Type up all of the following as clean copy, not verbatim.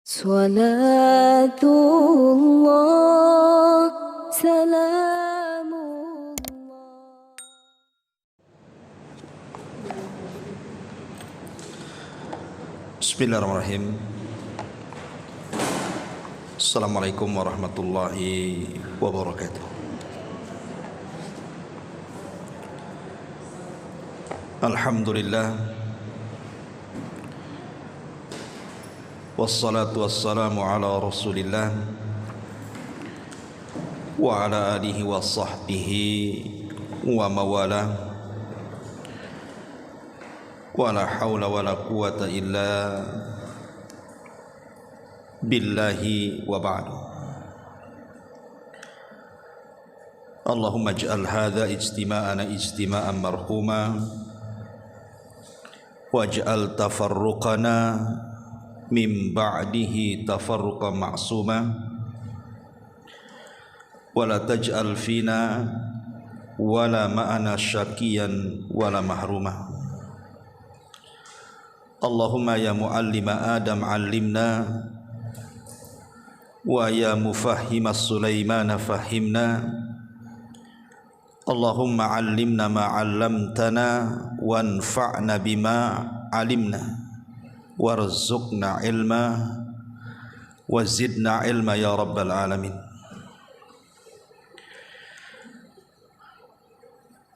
Salatullah, salamullah. Bismillahirrahmanirrahim. Assalamualaikum warahmatullahi wabarakatuh. Alhamdulillah, wassalatu wassalamu ala rasulillah wa ala alihi wa sahbihi wa mawala, wa la hawla wa la quwata illa billahi wa ba'du. Allahumma ij'al hadha ijtima'ana ijtima'an marhuma waj'al tafarruqana min ba'dihi tafarruqan ma'suma wa la taj'al fina wa la ma'ana syakiyan wa la mahruma. Allahumma ya muallima Adam 'allimna wa ya mufahhima Sulaimana fahhimna. Allahumma 'allimna ma 'allamtana wanfa'na bima 'alimna warzuqna ilma wazidna ilma ya rabbal alamin.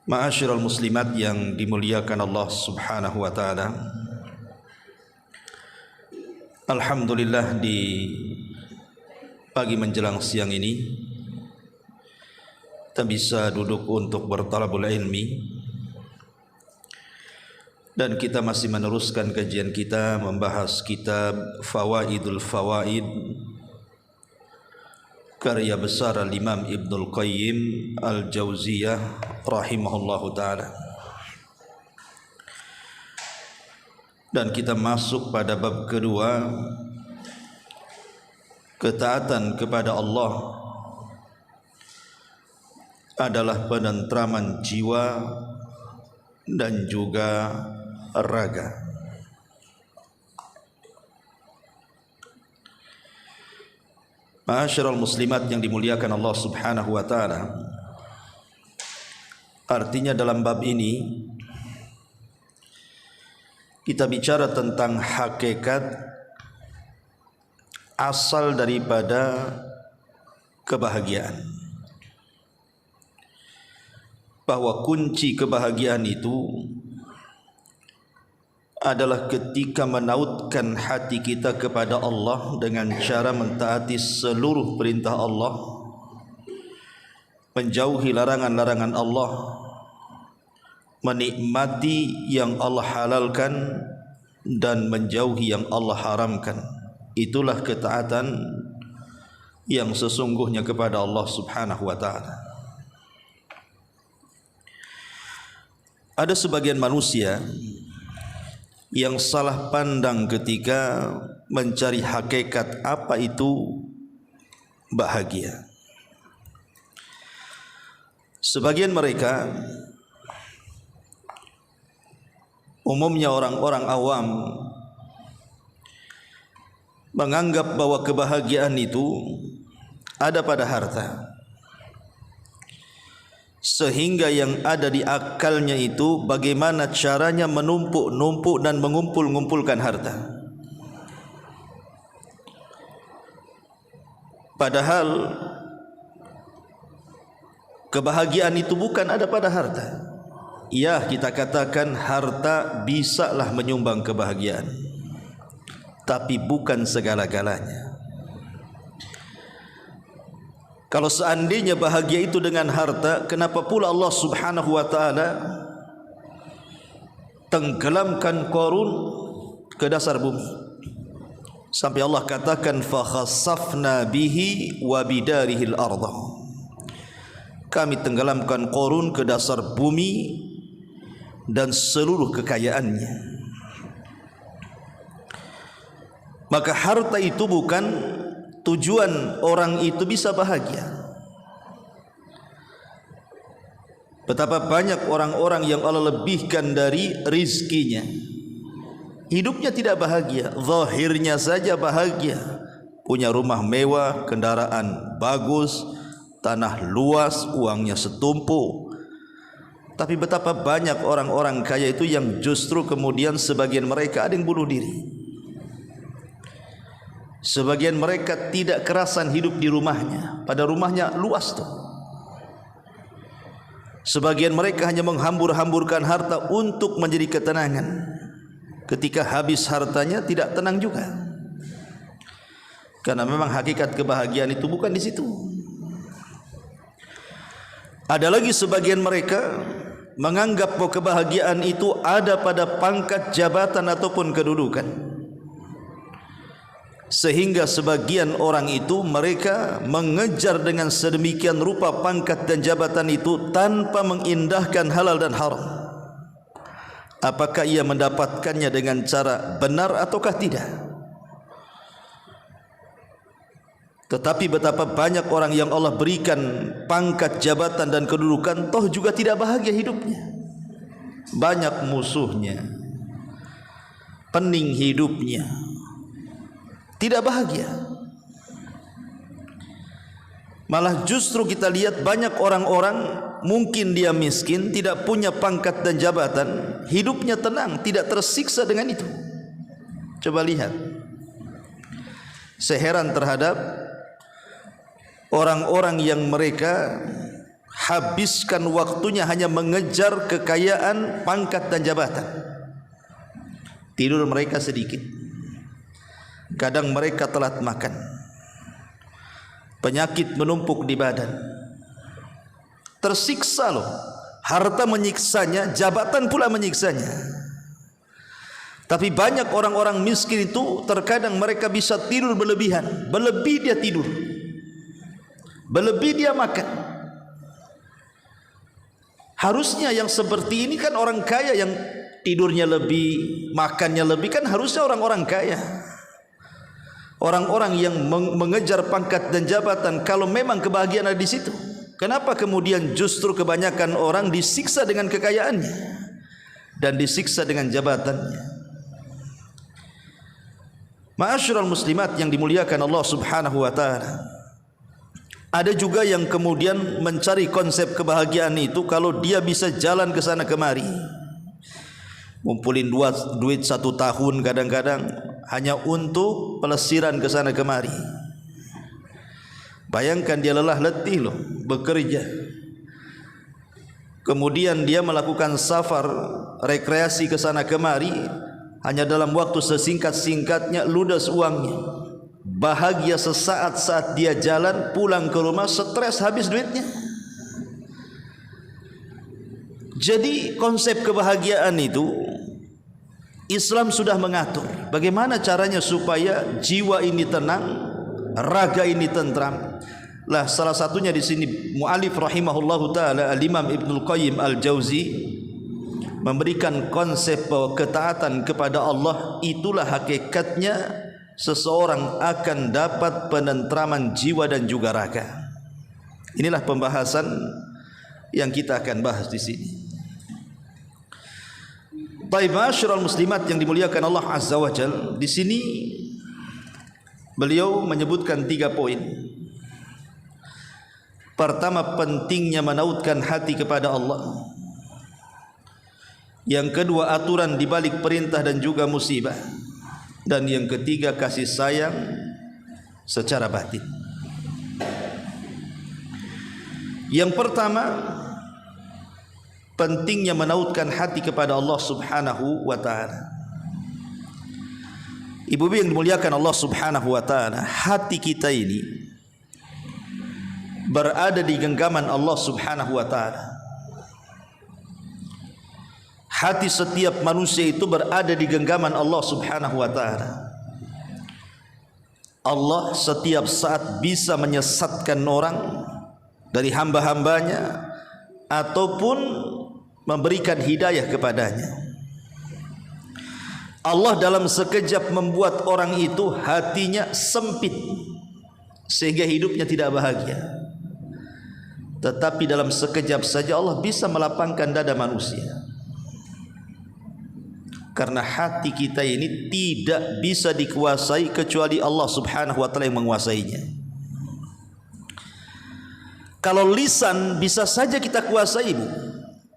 Ma'asyiral muslimat yang dimuliakan Allah Subhanahu wa taala, alhamdulillah di pagi menjelang siang ini kita bisa duduk untuk bertalabul ilmi, dan kita masih meneruskan kajian kita membahas kitab Fawaidul Fawaid karya besar Al-Imam Ibnul Qayyim Al-Jauziyah rahimahullahu ta'ala. Dan kita masuk pada bab kedua, ketaatan kepada Allah adalah penentraman jiwa dan juga raga. Ma'asyiral muslimat yang dimuliakan Allah Subhanahu wa taala, artinya dalam bab ini kita bicara tentang hakikat asal daripada kebahagiaan, bahwa kunci kebahagiaan itu adalah ketika menautkan hati kita kepada Allah dengan cara mentaati seluruh perintah Allah, menjauhi larangan-larangan Allah, menikmati yang Allah halalkan dan menjauhi yang Allah haramkan. Itulah ketaatan yang sesungguhnya kepada Allah Subhanahu wa ta'ala. Ada sebagian manusia yang salah pandang ketika mencari hakikat apa itu bahagia. Sebagian mereka, umumnya orang-orang awam, menganggap bahwa kebahagiaan itu ada pada harta, sehingga yang ada di akalnya itu bagaimana caranya menumpuk-numpuk dan mengumpul-ngumpulkan harta. Padahal kebahagiaan itu bukan ada pada harta. Ya, kita katakan harta bisalah menyumbang kebahagiaan, tapi bukan segala-galanya. Kalau seandainya bahagia itu dengan harta, kenapa pula Allah Subhanahu wa ta'ala tenggelamkan Qarun ke dasar bumi? Sampai Allah katakan fa khassafna bihi wa bidarihil ardh. Kami tenggelamkan Qarun ke dasar bumi dan seluruh kekayaannya. Maka harta itu bukan tujuan orang itu bisa bahagia. Betapa banyak orang-orang yang Allah lebihkan dari rizkinya, hidupnya tidak bahagia, zahirnya saja bahagia, punya rumah mewah, kendaraan bagus, tanah luas, uangnya setumpuk. Tapi betapa banyak orang-orang kaya itu yang justru kemudian sebagian mereka ada yang bunuh diri. Sebagian mereka tidak kerasan hidup di rumahnya, pada rumahnya luas tuh. Sebagian mereka hanya menghambur-hamburkan harta untuk menjadi ketenangan. Ketika habis hartanya tidak tenang juga. Karena memang hakikat kebahagiaan itu bukan di situ. Ada lagi sebagian mereka menganggap bahwa kebahagiaan itu ada pada pangkat jabatan ataupun kedudukan. Sehingga sebagian orang itu mereka mengejar dengan sedemikian rupa pangkat dan jabatan itu tanpa mengindahkan halal dan haram. Apakah ia mendapatkannya dengan cara benar ataukah tidak? Tetapi betapa banyak orang yang Allah berikan pangkat, jabatan dan kedudukan, toh juga tidak bahagia hidupnya. Banyak musuhnya, pening hidupnya, tidak bahagia. Malah justru kita lihat banyak orang-orang, mungkin dia miskin, tidak punya pangkat dan jabatan, hidupnya tenang, tidak tersiksa dengan itu. Coba lihat. Saya heran terhadap orang-orang yang mereka habiskan waktunya hanya mengejar kekayaan, pangkat dan jabatan. Tidur mereka sedikit. Kadang mereka telat makan. Penyakit menumpuk di badan. Tersiksa loh. Harta menyiksanya, jabatan pula menyiksanya. Tapi banyak orang-orang miskin itu terkadang mereka bisa tidur berlebihan. Berlebih dia tidur, berlebih dia makan. Harusnya yang seperti ini kan orang kaya, yang tidurnya lebih, makannya lebih, kan harusnya orang-orang kaya, orang-orang yang mengejar pangkat dan jabatan. Kalau memang kebahagiaan ada di situ, kenapa kemudian justru kebanyakan orang disiksa dengan kekayaannya dan disiksa dengan jabatannya? Ma'asyiral muslimat yang dimuliakan Allah Subhanahu wa taala, ada juga yang kemudian mencari konsep kebahagiaan itu kalau dia bisa jalan ke sana kemari, ngumpulin duit 1 tahun kadang-kadang hanya untuk pelesiran ke sana kemari. Bayangkan dia lelah letih loh bekerja, kemudian dia melakukan safar rekreasi ke sana kemari, hanya dalam waktu sesingkat-singkatnya ludes uangnya. Bahagia sesaat saat dia jalan, pulang ke rumah stres, habis duitnya. Jadi konsep kebahagiaan itu Islam sudah mengatur bagaimana caranya supaya jiwa ini tenang, raga ini tentram. Lah salah satunya di sini mu'alif rahimahullahu taala Al-Imam Ibnul Qayyim Al-Jauzi memberikan konsep bahwa ketaatan kepada Allah itulah hakikatnya seseorang akan dapat penentraman jiwa dan juga raga. Inilah pembahasan yang kita akan bahas di sini. Baik, ma'asyiral muslimat yang dimuliakan Allah Azza wa Jalla, di sini beliau menyebutkan 3 poin. Pertama, pentingnya menautkan hati kepada Allah. Yang kedua, aturan di balik perintah dan juga musibah. Dan yang ketiga, kasih sayang secara batin. Yang pertama, pentingnya menautkan hati kepada Allah Subhanahu wa taala. Ibu-ibu yang dimuliakan Allah Subhanahu wa taala, hati kita ini berada di genggaman Allah Subhanahu wa taala. Hati setiap manusia itu berada di genggaman Allah Subhanahu wa taala. Allah setiap saat bisa menyesatkan orang dari hamba-hambanya ataupun memberikan hidayah kepadanya. Allah dalam sekejap membuat orang itu hatinya sempit sehingga hidupnya tidak bahagia. Tetapi dalam sekejap saja Allah bisa melapangkan dada manusia. Karena hati kita ini tidak bisa dikuasai kecuali Allah Subhanahu wa taala yang menguasainya. Kalau lisan bisa saja kita kuasai, Bu.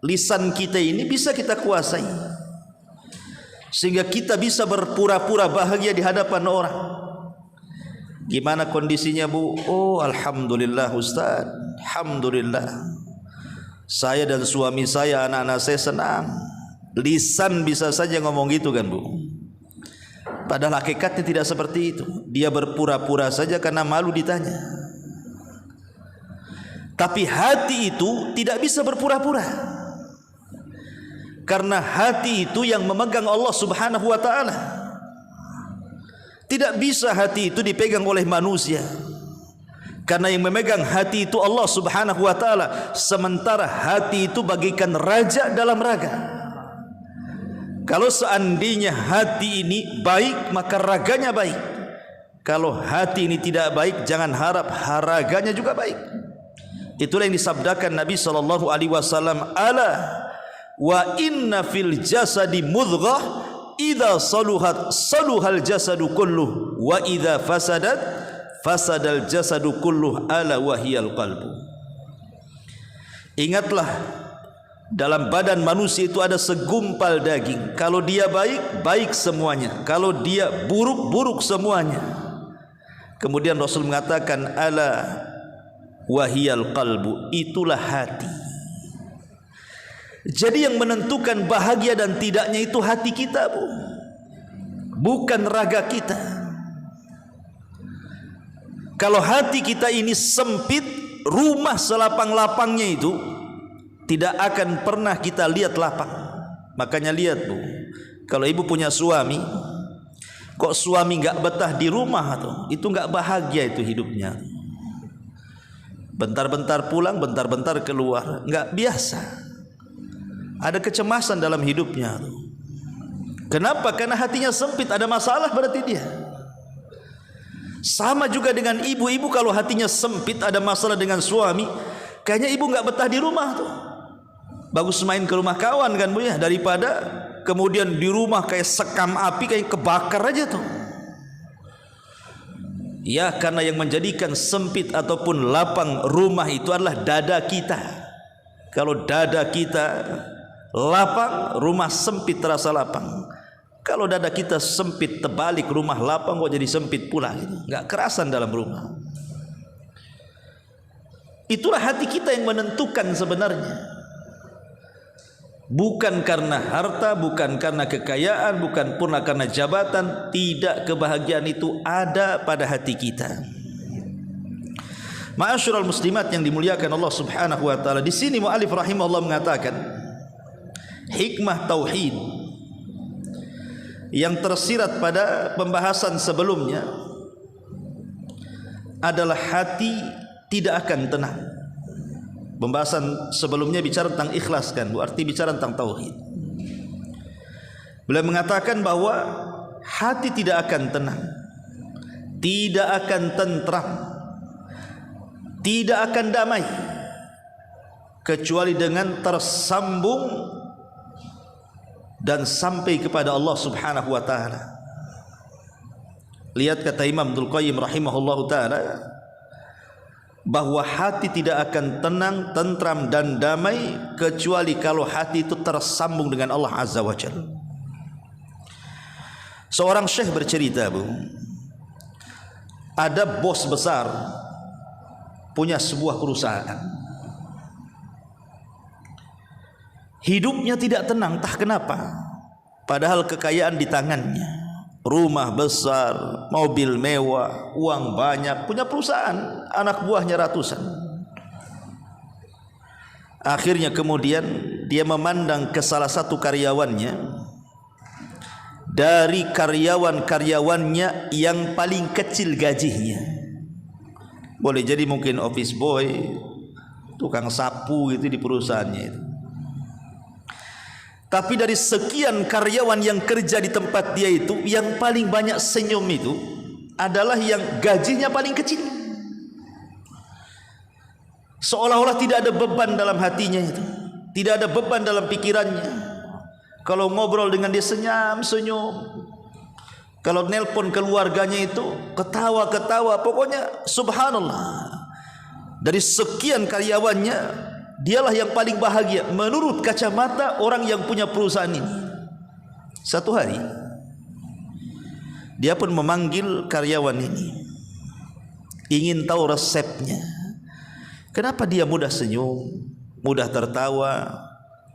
Lisan kita ini bisa kita kuasai, sehingga kita bisa berpura-pura bahagia di hadapan orang. Gimana kondisinya, Bu? Oh, alhamdulillah Ustaz, alhamdulillah. Saya dan suami saya, anak-anak saya senang. Lisan bisa saja ngomong gitu kan, Bu. Padahal hakikatnya tidak seperti itu. Dia berpura-pura saja karena malu ditanya. Tapi hati itu tidak bisa berpura-pura, karena hati itu yang memegang Allah Subhanahu wa taala. Tidak bisa hati itu dipegang oleh manusia, karena yang memegang hati itu Allah Subhanahu wa taala. Sementara hati itu bagaikan raja dalam raga. Kalau seandainya hati ini baik, maka raganya baik. Kalau hati ini tidak baik, jangan harap raganya juga baik. Itulah yang disabdakan Nabi sallallahu alaihi wasallam, ala wa inna fil jasadi mudghah idza saluhat saluhal jasadu kulluh wa idza fasadat fasadal jasadu kulluh ala wahiyal qalbu. Ingatlah, dalam badan manusia itu ada segumpal daging. Kalau dia baik, baik semuanya. Kalau dia buruk, buruk semuanya. Kemudian Rasul mengatakan, ala wahiyal qalbu, itulah hati. Jadi yang menentukan bahagia dan tidaknya itu hati kita, Bu, bukan raga kita. Kalau hati kita ini sempit, rumah selapang-lapangnya itu tidak akan pernah kita lihat lapang. Makanya lihat, Bu, kalau ibu punya suami, kok suami nggak betah di rumah tuh, itu nggak bahagia itu hidupnya. Bentar-bentar pulang, bentar-bentar keluar, nggak biasa. Ada kecemasan dalam hidupnya. Kenapa? Karena hatinya sempit, ada masalah berarti dia. Sama juga dengan ibu-ibu, kalau hatinya sempit, ada masalah dengan suami, kayaknya ibu nggak betah di rumah tuh. Bagus main ke rumah kawan kan, Bu, ya, daripada kemudian di rumah kayak sekam api, kayak kebakar aja tuh. Ya, karena yang menjadikan sempit ataupun lapang rumah itu adalah dada kita. Kalau dada kita lapang, rumah sempit terasa lapang. Kalau dada kita sempit, terbalik, rumah lapang kok jadi sempit pula gitu. Nggak kerasan dalam rumah. Itulah hati kita yang menentukan sebenarnya. Bukan karena harta, bukan karena kekayaan, bukan pula karena jabatan. Tidak, kebahagiaan itu ada pada hati kita. Ma'asyiral muslimat yang dimuliakan Allah Subhanahu wa taala, di sini mu'allif rahimahullah mengatakan hikmah tauhid yang tersirat pada pembahasan sebelumnya adalah hati tidak akan tenang. Pembahasan sebelumnya bicara tentang ikhlas kan, berarti bicara tentang tauhid. Beliau mengatakan bahwa hati tidak akan tenang, tidak akan tentram, tidak akan damai kecuali dengan tersambung dan sampai kepada Allah Subhanahu wa taala. Lihat kata Imam Ibnul Qayyim rahimahullahu taala, bahwa hati tidak akan tenang, tentram dan damai kecuali kalau hati itu tersambung dengan Allah Azza wa Jalla. Seorang syekh bercerita, Bu, ada bos besar punya sebuah perusahaan. Hidupnya tidak tenang, entah kenapa. Padahal kekayaan di tangannya, rumah besar, mobil mewah, uang banyak, punya perusahaan, anak buahnya ratusan. Akhirnya kemudian dia memandang ke salah satu karyawannya, dari karyawan-karyawannya yang paling kecil gajinya. Boleh jadi mungkin office boy, tukang sapu gitu di perusahaannya itu. Tapi dari sekian karyawan yang kerja di tempat dia itu, yang paling banyak senyum itu adalah yang gajinya paling kecil. Seolah-olah tidak ada beban dalam hatinya itu, tidak ada beban dalam pikirannya. Kalau ngobrol dengan dia senyum. Kalau nelpon keluarganya itu ketawa-ketawa. Pokoknya subhanallah. Dari sekian karyawannya, dialah yang paling bahagia menurut kacamata orang yang punya perusahaan ini. Satu hari dia pun memanggil karyawan ini, ingin tahu resepnya. Kenapa dia mudah senyum, mudah tertawa,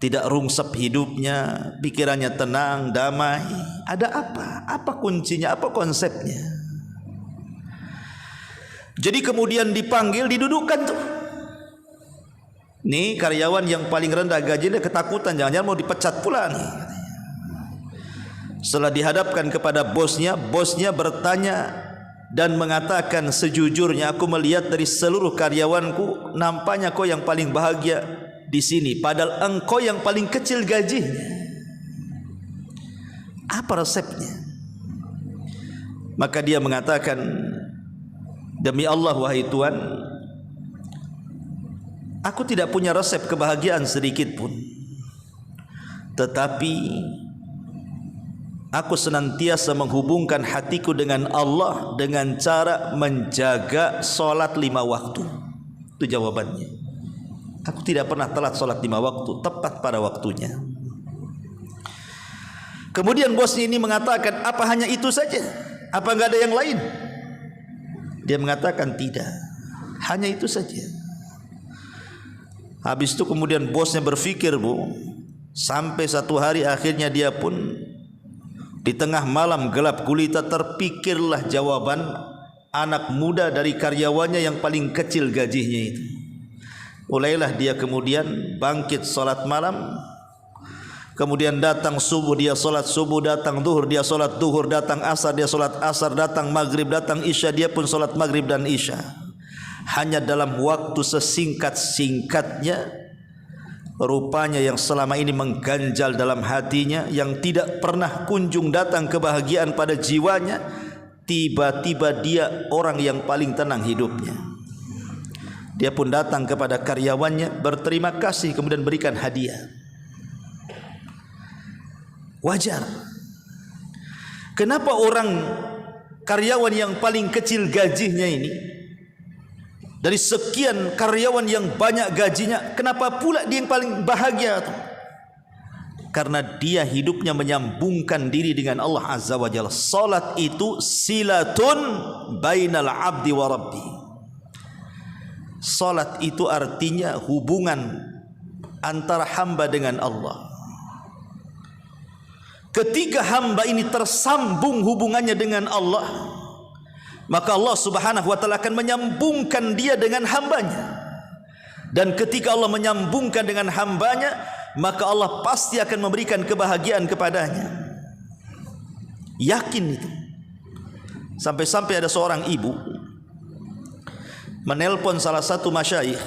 tidak rungsep hidupnya, pikirannya tenang, damai. Ada apa? Apa kuncinya? Apa konsepnya? Jadi kemudian dipanggil, didudukkan tuh. Nih karyawan yang paling rendah gajinya ketakutan, jangan-jangan mau dipecat pula nih. Setelah dihadapkan kepada bosnya, bosnya bertanya dan mengatakan, sejujurnya aku melihat dari seluruh karyawanku, nampaknya kau yang paling bahagia di sini, padahal engkau yang paling kecil gajinya. Apa resepnya? Maka dia mengatakan, demi Allah wahai Tuhan, aku tidak punya resep kebahagiaan sedikit pun, tetapi aku senantiasa menghubungkan hatiku dengan Allah dengan cara menjaga solat 5 waktu. Itu jawabannya. Aku tidak pernah telat solat 5 waktu, tepat pada waktunya. Kemudian bosnya ini mengatakan, apa hanya itu saja? Apa enggak ada yang lain? Dia mengatakan tidak, hanya itu saja. Habis itu kemudian bosnya berfikir, sampai satu hari akhirnya dia pun di tengah malam gelap gulita terpikirlah jawaban anak muda dari karyawannya yang paling kecil gajinya itu. Mulailah dia kemudian bangkit salat malam, kemudian datang subuh dia salat subuh, datang duhur dia salat duhur, datang asar dia salat asar, datang maghrib, datang isya dia pun salat maghrib dan isya. Hanya dalam waktu sesingkat-singkatnya, rupanya yang selama ini mengganjal dalam hatinya, yang tidak pernah kunjung datang kebahagiaan pada jiwanya, tiba-tiba dia orang yang paling tenang hidupnya. Dia pun datang kepada karyawannya, berterima kasih, kemudian berikan hadiah. Wajar. Kenapa orang karyawan yang paling kecil gajinya ini, dari sekian karyawan yang banyak gajinya, kenapa pula dia yang paling bahagia? Karena dia hidupnya menyambungkan diri dengan Allah Azza wa Jalla. Salat itu silatun bainal abdi wa rabbi. Salat itu artinya hubungan antara hamba dengan Allah. Ketika hamba ini tersambung hubungannya dengan Allah, maka Allah Subhanahu wa taala akan menyambungkan dia dengan hambanya. Dan ketika Allah menyambungkan dengan hambanya, maka Allah pasti akan memberikan kebahagiaan kepadanya. Yakin itu. Sampai-sampai ada seorang ibu menelpon salah satu masyayikh,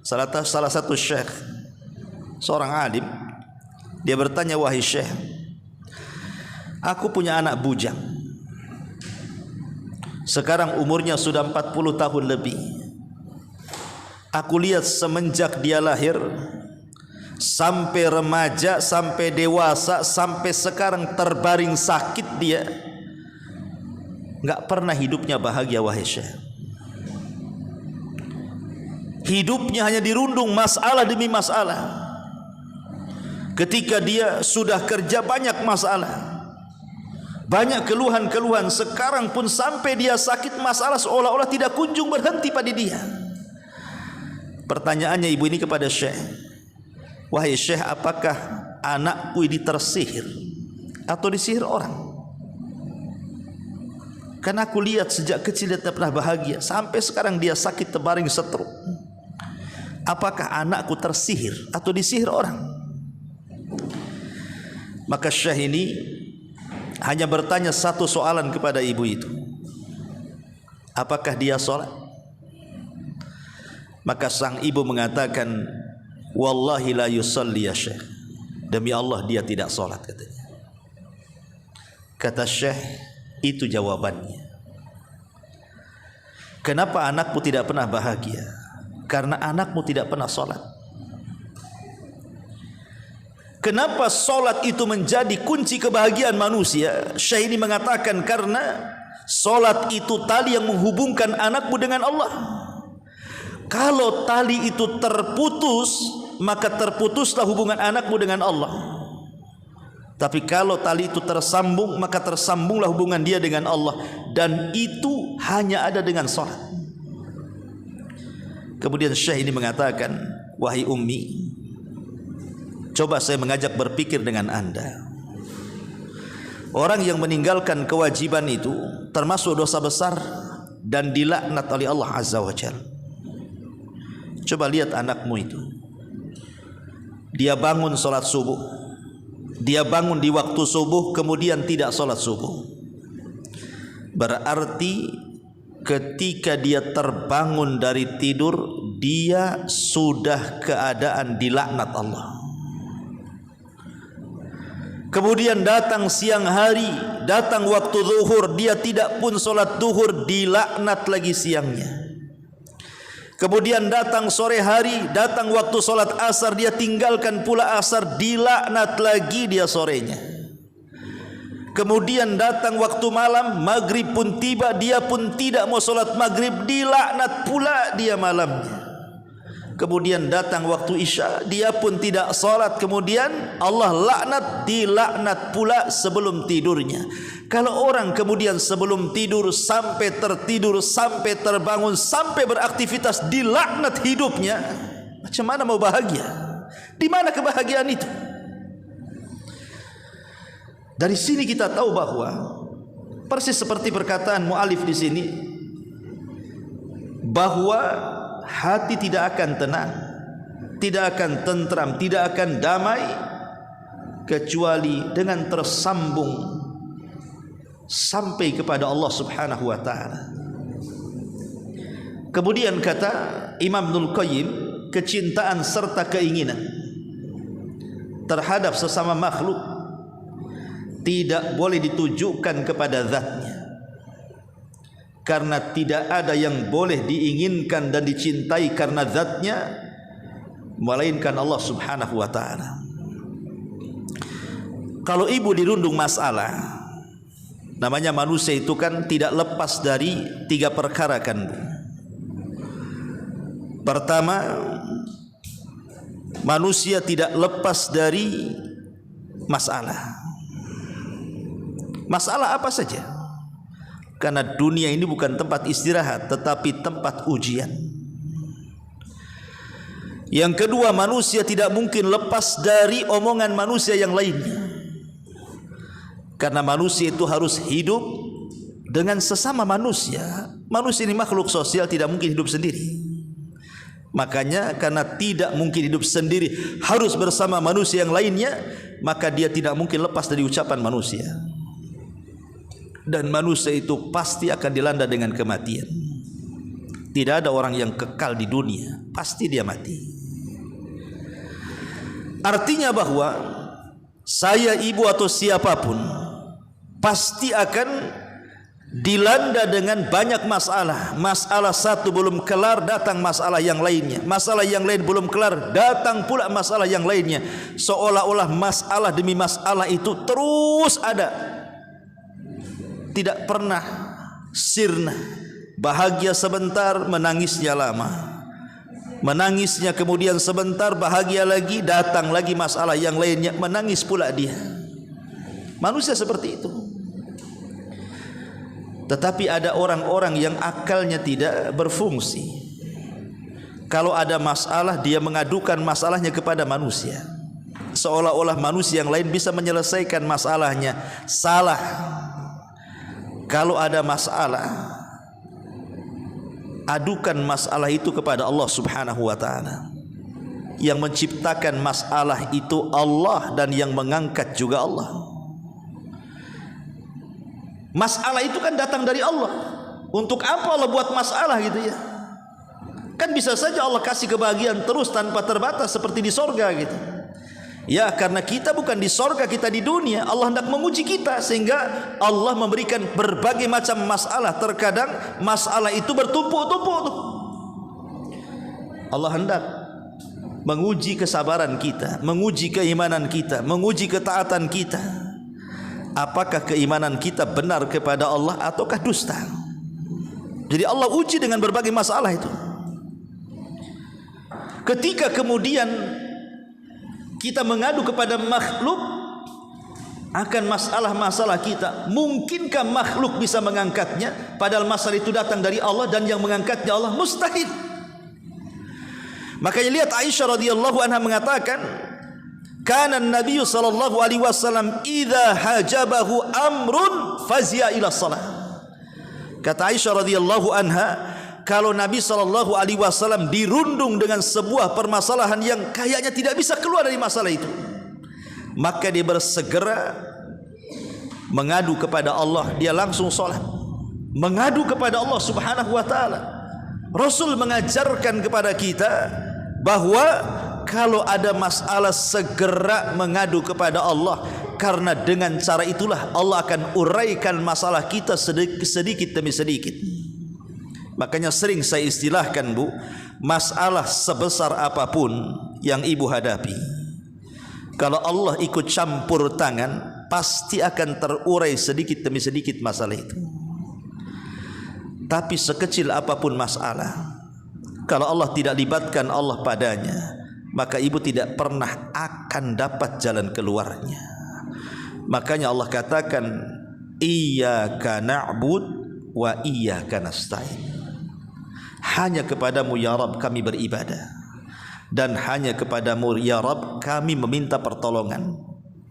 salah satu syekh, seorang alim. Dia bertanya, wahai syekh, aku punya anak bujang, sekarang umurnya sudah 40 tahun lebih. Aku lihat semenjak dia lahir sampai remaja, sampai dewasa, sampai sekarang terbaring sakit dia, enggak pernah hidupnya bahagia wahai syekh. Hidupnya hanya dirundung masalah demi masalah. Ketika dia sudah kerja banyak masalah, banyak keluhan-keluhan. Sekarang pun sampai dia sakit, masalah seolah-olah tidak kunjung berhenti pada dia. Pertanyaannya ibu ini kepada syekh, wahai syekh, apakah anakku ini tersihir atau disihir orang? Karena aku lihat sejak kecil dia tidak pernah bahagia, sampai sekarang dia sakit terbaring stroke. Apakah anakku tersihir atau disihir orang? Maka syekh ini hanya bertanya satu soalan kepada ibu itu, apakah dia sholat? Maka sang ibu mengatakan, wallahi la yusalli ya syekh, demi Allah dia tidak sholat, katanya. Kata syekh, itu jawabannya. Kenapa anakmu tidak pernah bahagia? Karena anakmu tidak pernah sholat. Kenapa solat itu menjadi kunci kebahagiaan manusia? Syekh ini mengatakan karena solat itu tali yang menghubungkan anakmu dengan Allah. Kalau tali itu terputus, maka terputuslah hubungan anakmu dengan Allah. Tapi kalau tali itu tersambung, maka tersambunglah hubungan dia dengan Allah. Dan itu hanya ada dengan solat. Kemudian Syekh ini mengatakan, wahai ummi, coba saya mengajak berpikir dengan anda. Orang yang meninggalkan kewajiban itu termasuk dosa besar dan dilaknat oleh Allah Azza wa Jalla. Coba lihat anakmu itu. Dia bangun solat subuh. Dia bangun di waktu subuh, kemudian tidak solat subuh. Berarti ketika dia terbangun dari tidur, dia sudah keadaan dilaknat Allah. Kemudian datang siang hari, datang waktu zuhur, dia tidak pun solat zuhur, dilaknat lagi siangnya. Kemudian datang sore hari, datang waktu solat asar, dia tinggalkan pula asar, dilaknat lagi dia sorenya. Kemudian datang waktu malam, maghrib pun tiba, dia pun tidak mau solat maghrib, dilaknat pula dia malamnya. Kemudian datang waktu isya, dia pun tidak salat, kemudian Allah laknat, dilaknat pula sebelum tidurnya. Kalau orang kemudian sebelum tidur sampai tertidur, sampai terbangun, sampai beraktivitas dilaknat hidupnya, macam mana mau bahagia? Di mana kebahagiaan itu? Dari sini kita tahu bahwa persis seperti perkataan mu'alif di sini, bahwa hati tidak akan tenang, tidak akan tentram, tidak akan damai kecuali dengan tersambung sampai kepada Allah Subhanahu wa taala. Kemudian kata Imam Ibnul Qayyim, kecintaan serta keinginan terhadap sesama makhluk tidak boleh ditujukan kepada zatnya, karena tidak ada yang boleh diinginkan dan dicintai karena zatnya melainkan Allah Subhanahu wa taala. Kalau ibu dirundung masalah, namanya manusia itu kan tidak lepas dari 3 perkara kan Bu. Pertama, manusia tidak lepas dari masalah. Masalah apa saja? Karena dunia ini bukan tempat istirahat, tetapi tempat ujian. Yang kedua, manusia tidak mungkin lepas dari omongan manusia yang lainnya, karena manusia itu harus hidup dengan sesama manusia. Manusia ini makhluk sosial, tidak mungkin hidup sendiri. Makanya karena tidak mungkin hidup sendiri, harus bersama manusia yang lainnya, maka dia tidak mungkin lepas dari ucapan manusia. Dan manusia itu pasti akan dilanda dengan kematian. Tidak ada orang yang kekal di dunia, pasti dia mati. Artinya bahwa saya, ibu atau siapapun pasti akan dilanda dengan banyak masalah. Masalah satu belum kelar, datang masalah yang lainnya. Masalah yang lain belum kelar, datang pula masalah yang lainnya. Seolah-olah masalah demi masalah itu terus ada, tidak pernah sirna. Bahagia sebentar, menangisnya lama. Menangisnya kemudian sebentar, bahagia lagi, datang lagi masalah yang lainnya, menangis pula dia. Manusia seperti itu. Tetapi ada orang-orang yang akalnya tidak berfungsi. Kalau ada masalah, dia mengadukan masalahnya kepada manusia, seolah-olah manusia yang lain bisa menyelesaikan masalahnya. Salah. Kalau ada masalah, adukan masalah itu kepada Allah Subhanahu wa taala. Yang menciptakan masalah itu Allah, dan yang mengangkat juga Allah. Masalah itu kan datang dari Allah. Untuk apa Allah buat masalah gitu ya? Kan bisa saja Allah kasih kebahagiaan terus tanpa terbatas seperti di sorga gitu. Ya, karena kita bukan di sorga, kita di dunia. Allah hendak menguji kita, sehingga Allah memberikan berbagai macam masalah. Terkadang masalah itu bertumpuk-tumpuk. Allah hendak menguji kesabaran kita, menguji keimanan kita, menguji ketaatan kita. Apakah keimanan kita benar kepada Allah ataukah dusta? Jadi Allah uji dengan berbagai masalah itu. Ketika kemudian kita mengadu kepada makhluk akan masalah-masalah kita, mungkinkah makhluk bisa mengangkatnya? Padahal masalah itu datang dari Allah dan yang mengangkatnya Allah, mustahil. Makanya lihat Aisyah radhiyallahu anha mengatakan, kana Nabi sallallahu alaihi wasallam idza hajabahu amrun fazia ila shalah. Kata Aisyah radhiyallahu anha, kalau Nabi sallallahu alaihi wasallam dirundung dengan sebuah permasalahan yang kayaknya tidak bisa keluar dari masalah itu, maka dia bersegera mengadu kepada Allah. Dia langsung salat, mengadu kepada Allah subhanahu wa ta'ala. Rasul mengajarkan kepada kita bahwa kalau ada masalah segera mengadu kepada Allah, karena dengan cara itulah Allah akan uraikan masalah kita sedikit demi sedikit. Makanya sering saya istilahkan, Bu, masalah sebesar apapun yang ibu hadapi, kalau Allah ikut campur tangan, pasti akan terurai sedikit demi sedikit masalah itu. Tapi sekecil apapun masalah, kalau Allah tidak libatkan Allah padanya, maka ibu tidak pernah akan dapat jalan keluarnya. Makanya Allah katakan, iyyaka na'bud wa iyyaka nasta'in. Hanya kepadamu ya Rabb kami beribadah, dan hanya kepadamu ya Rabb kami meminta pertolongan.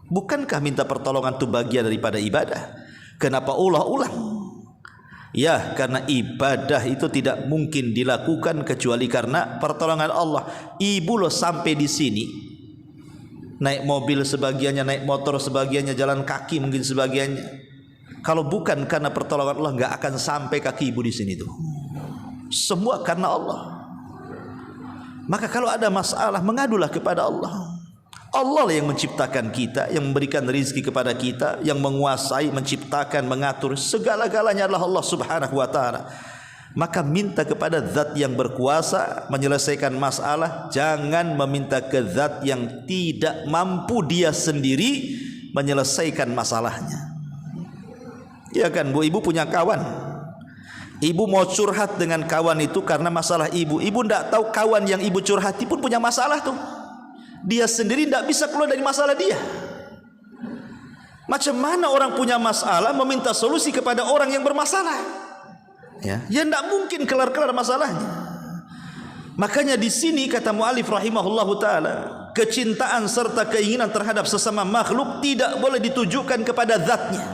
Bukankah minta pertolongan itu bagian daripada ibadah? Kenapa ulah-ulang? Ya, karena ibadah itu tidak mungkin dilakukan kecuali karena pertolongan Allah. Ibu lo sampai di sini, naik mobil sebagiannya, naik motor sebagiannya, jalan kaki mungkin sebagiannya. Kalau bukan karena pertolongan Allah, nggak akan sampai kaki ibu di sini tuh. Semua karena Allah. Maka kalau ada masalah, mengadulah kepada Allah. Allah lah yang menciptakan kita, yang memberikan rezeki kepada kita, yang menguasai, menciptakan, mengatur, segala-galanya adalah Allah subhanahu wa ta'ala. Maka minta kepada zat yang berkuasa menyelesaikan masalah. Jangan meminta ke zat yang tidak mampu dia sendiri menyelesaikan masalahnya. Ya kan, Bu, ibu punya kawan, ibu mau curhat dengan kawan itu karena masalah ibu. Ibu tidak tahu kawan yang ibu curhati pun punya masalah tuh. Dia sendiri tidak bisa keluar dari masalah dia. Macam mana orang punya masalah meminta solusi kepada orang yang bermasalah? Ya tidak mungkin kelar-kelar masalahnya. Makanya di sini kata mu'alif rahimahullahu ta'ala, kecintaan serta keinginan terhadap sesama makhluk tidak boleh ditujukan kepada zatnya.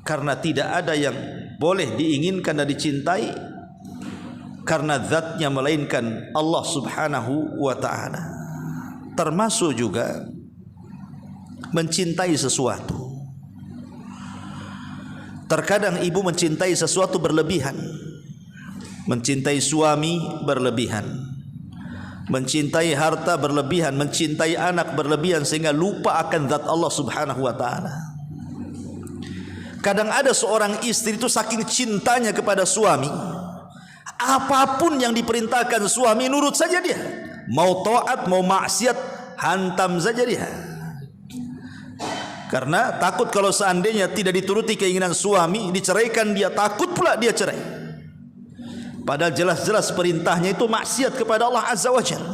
Karena tidak ada yang boleh diinginkan dan dicintai karena zatnya melainkan Allah subhanahu wa ta'ala. Termasuk juga mencintai sesuatu. Terkadang ibu mencintai sesuatu berlebihan, mencintai suami berlebihan, mencintai harta berlebihan, mencintai anak berlebihan, sehingga lupa akan zat Allah subhanahu wa ta'ala. Kadang ada seorang istri itu saking cintanya kepada suami, apapun yang diperintahkan suami nurut saja dia. Mau taat, mau maksiat, hantam saja dia. Karena takut kalau seandainya tidak dituruti keinginan suami, diceraikan dia, takut pula dia cerai. Padahal jelas-jelas perintahnya itu maksiat kepada Allah Azza wa Jalla.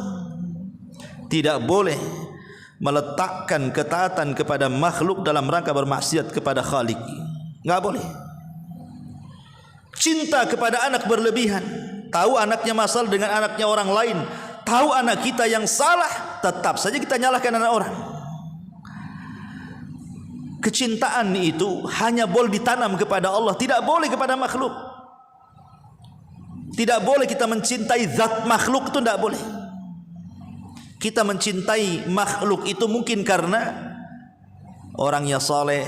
Tidak boleh meletakkan ketaatan kepada makhluk dalam rangka bermaksiat kepada Khalik. Enggak boleh. Cinta kepada anak berlebihan, tahu anaknya masalah dengan anaknya orang lain, tahu anak kita yang salah, tetap saja kita nyalahkan anak orang. Kecintaan itu hanya boleh ditanam kepada Allah, tidak boleh kepada makhluk. Tidak boleh kita mencintai zat makhluk, itu tidak boleh. Kita mencintai makhluk itu mungkin karena orangnya saleh,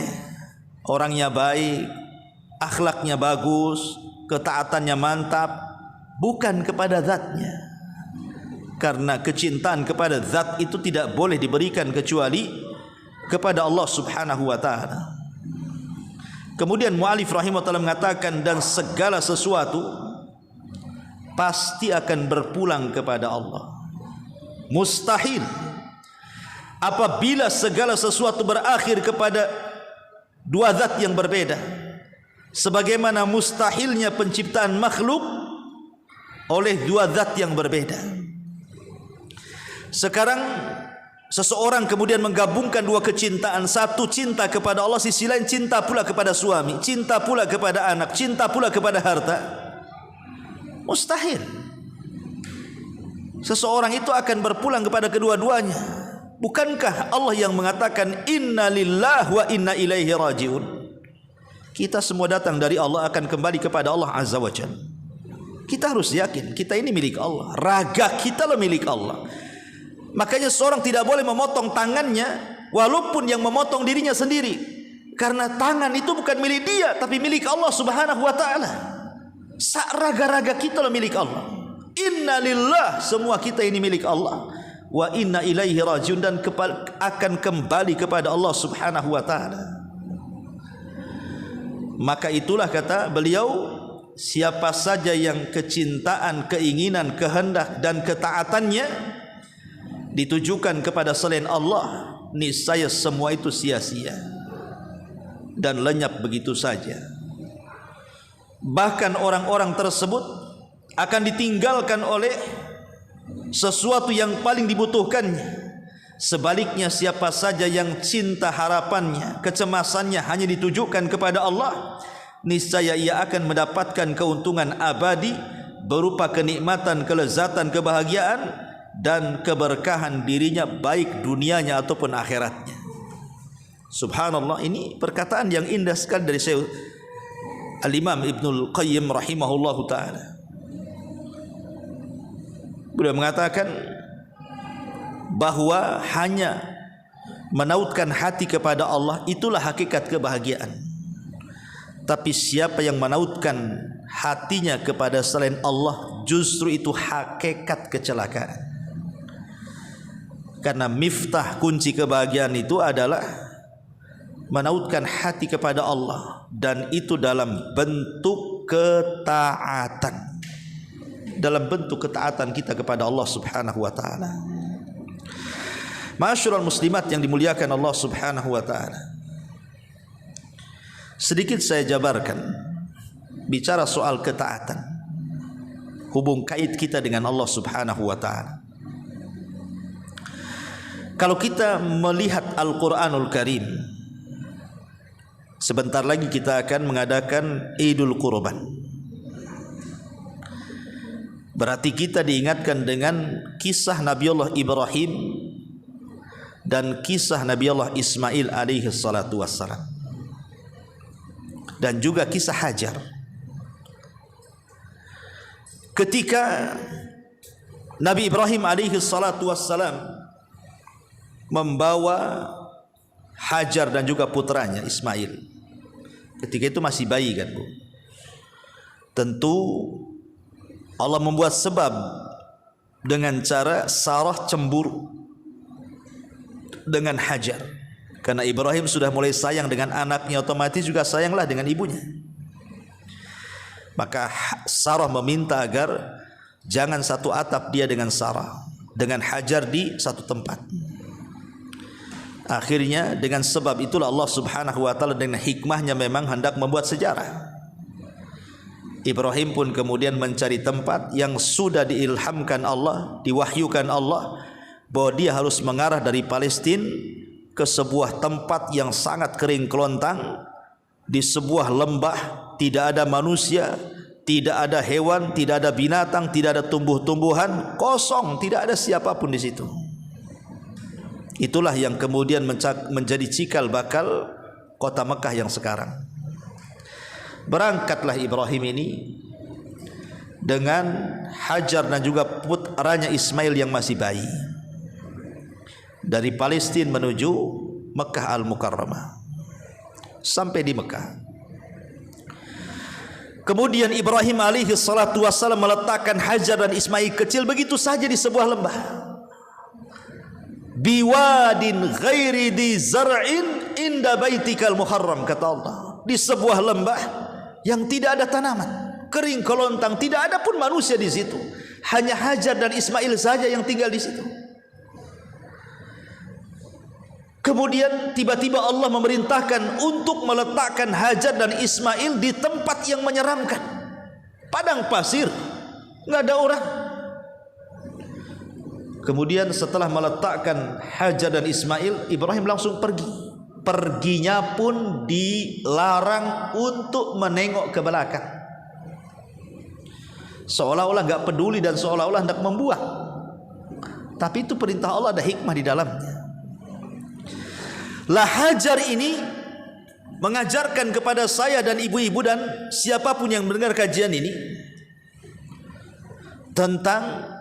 orangnya baik, akhlaknya bagus, ketaatannya mantap, bukan kepada zatnya. Karena kecintaan kepada zat itu tidak boleh diberikan kecuali kepada Allah subhanahu wa ta'ala. Kemudian mu'alif rahimahullah mengatakan, dan segala sesuatu pasti akan berpulang kepada Allah. Mustahil apabila segala sesuatu berakhir kepada dua zat yang berbeda, sebagaimana mustahilnya penciptaan makhluk oleh dua zat yang berbeda. Sekarang seseorang kemudian menggabungkan dua kecintaan, satu cinta kepada Allah, sisi lain cinta pula kepada suami, cinta pula kepada anak, cinta pula kepada harta. Mustahil. Seseorang itu akan berpulang kepada kedua-duanya. Bukankah Allah yang mengatakan inna lillahi wa inna ilaihi rajiun? Kita semua datang dari Allah, akan kembali kepada Allah Azza wa Jalla. Kita harus yakin kita ini milik Allah, raga kita lah milik Allah. Makanya seorang tidak boleh memotong tangannya walaupun yang memotong dirinya sendiri, karena tangan itu bukan milik dia tapi milik Allah Subhanahu wa taala. Raga-raga kita lah milik Allah. Inna lillah, semua kita ini milik Allah. Wa inna ilaihi rajiun, dan akan kembali kepada Allah Subhanahu wa taala. Maka itulah kata beliau, siapa saja yang kecintaan, keinginan, kehendak dan ketaatannya ditujukan kepada selain Allah, niscaya semua itu sia-sia dan lenyap begitu saja. Bahkan orang-orang tersebut akan ditinggalkan oleh sesuatu yang paling dibutuhkannya. Sebaliknya, siapa saja yang cinta harapannya, kecemasannya hanya ditujukan kepada Allah, niscaya ia akan mendapatkan keuntungan abadi berupa kenikmatan, kelezatan, kebahagiaan dan keberkahan dirinya, baik dunianya ataupun akhiratnya. Subhanallah, ini perkataan yang indah sekali dari Syekh Al-Imam Ibnul Qayyim rahimahullahu ta'ala. Beliau mengatakan bahwa hanya menautkan hati kepada Allah itulah hakikat kebahagiaan. Tapi siapa yang menautkan hatinya kepada selain Allah, justru itu hakikat kecelakaan. Karena miftah, kunci kebahagiaan itu adalah menautkan hati kepada Allah, dan itu dalam bentuk ketaatan. Dalam bentuk ketaatan kita kepada Allah Subhanahu wa taala. Ma'asyiral muslimat yang dimuliakan Allah Subhanahu wa taala. Sedikit saya jabarkan bicara soal ketaatan, hubung kait kita dengan Allah Subhanahu wa taala. Kalau kita melihat Al-Qur'anul Karim, sebentar lagi kita akan mengadakan Idul Qurban. Berarti kita diingatkan dengan kisah Nabiullah Ibrahim dan kisah Nabiullah Ismail alaihi salatu wassalam, dan juga kisah Hajar. Ketika Nabi Ibrahim alaihi salatu wassalam membawa Hajar dan juga putranya Ismail, ketika itu masih bayi kan Bu, tentu Allah membuat sebab dengan cara Sarah cemburu dengan Hajar. Karena Ibrahim sudah mulai sayang dengan anaknya, otomatis juga sayanglah dengan ibunya. Maka Sarah meminta agar jangan satu atap dia dengan Sarah, dengan Hajar di satu tempat. Akhirnya dengan sebab itulah Allah Subhanahu wa taala dengan hikmahnya memang hendak membuat sejarah. Ibrahim pun kemudian mencari tempat yang sudah diilhamkan Allah, diwahyukan Allah, bahwa dia harus mengarah dari Palestina ke sebuah tempat yang sangat kering kelontang, di sebuah lembah, tidak ada manusia, tidak ada hewan, tidak ada binatang, tidak ada tumbuh-tumbuhan, kosong, tidak ada siapapun di situ. Itulah yang kemudian menjadi cikal bakal kota Mekah yang sekarang. Berangkatlah Ibrahim ini dengan Hajar dan juga putranya Ismail yang masih bayi dari Palestina menuju Mekah Al-Mukarramah. Sampai di Mekah, kemudian Ibrahim alaihi salatu wassalam meletakkan Hajar dan Ismail kecil begitu saja di sebuah lembah, biwadin ghairi di zar'in inda baitikal muharram, kata Allah, di sebuah lembah yang tidak ada tanaman, kering kelontang, tidak ada pun manusia di situ. Hanya Hajar dan Ismail saja yang tinggal di situ. Kemudian tiba-tiba Allah memerintahkan untuk meletakkan Hajar dan Ismail di tempat yang menyeramkan, padang pasir, nggak ada orang. Kemudian setelah meletakkan Hajar dan Ismail, Ibrahim langsung pergi. Perginya pun dilarang untuk menengok ke belakang, seolah-olah nggak peduli dan seolah-olah hendak membuang. Tapi itu perintah Allah, ada hikmah di dalamnya. Lah Hajar ini mengajarkan kepada saya dan ibu-ibu dan siapapun yang mendengar kajian ini tentang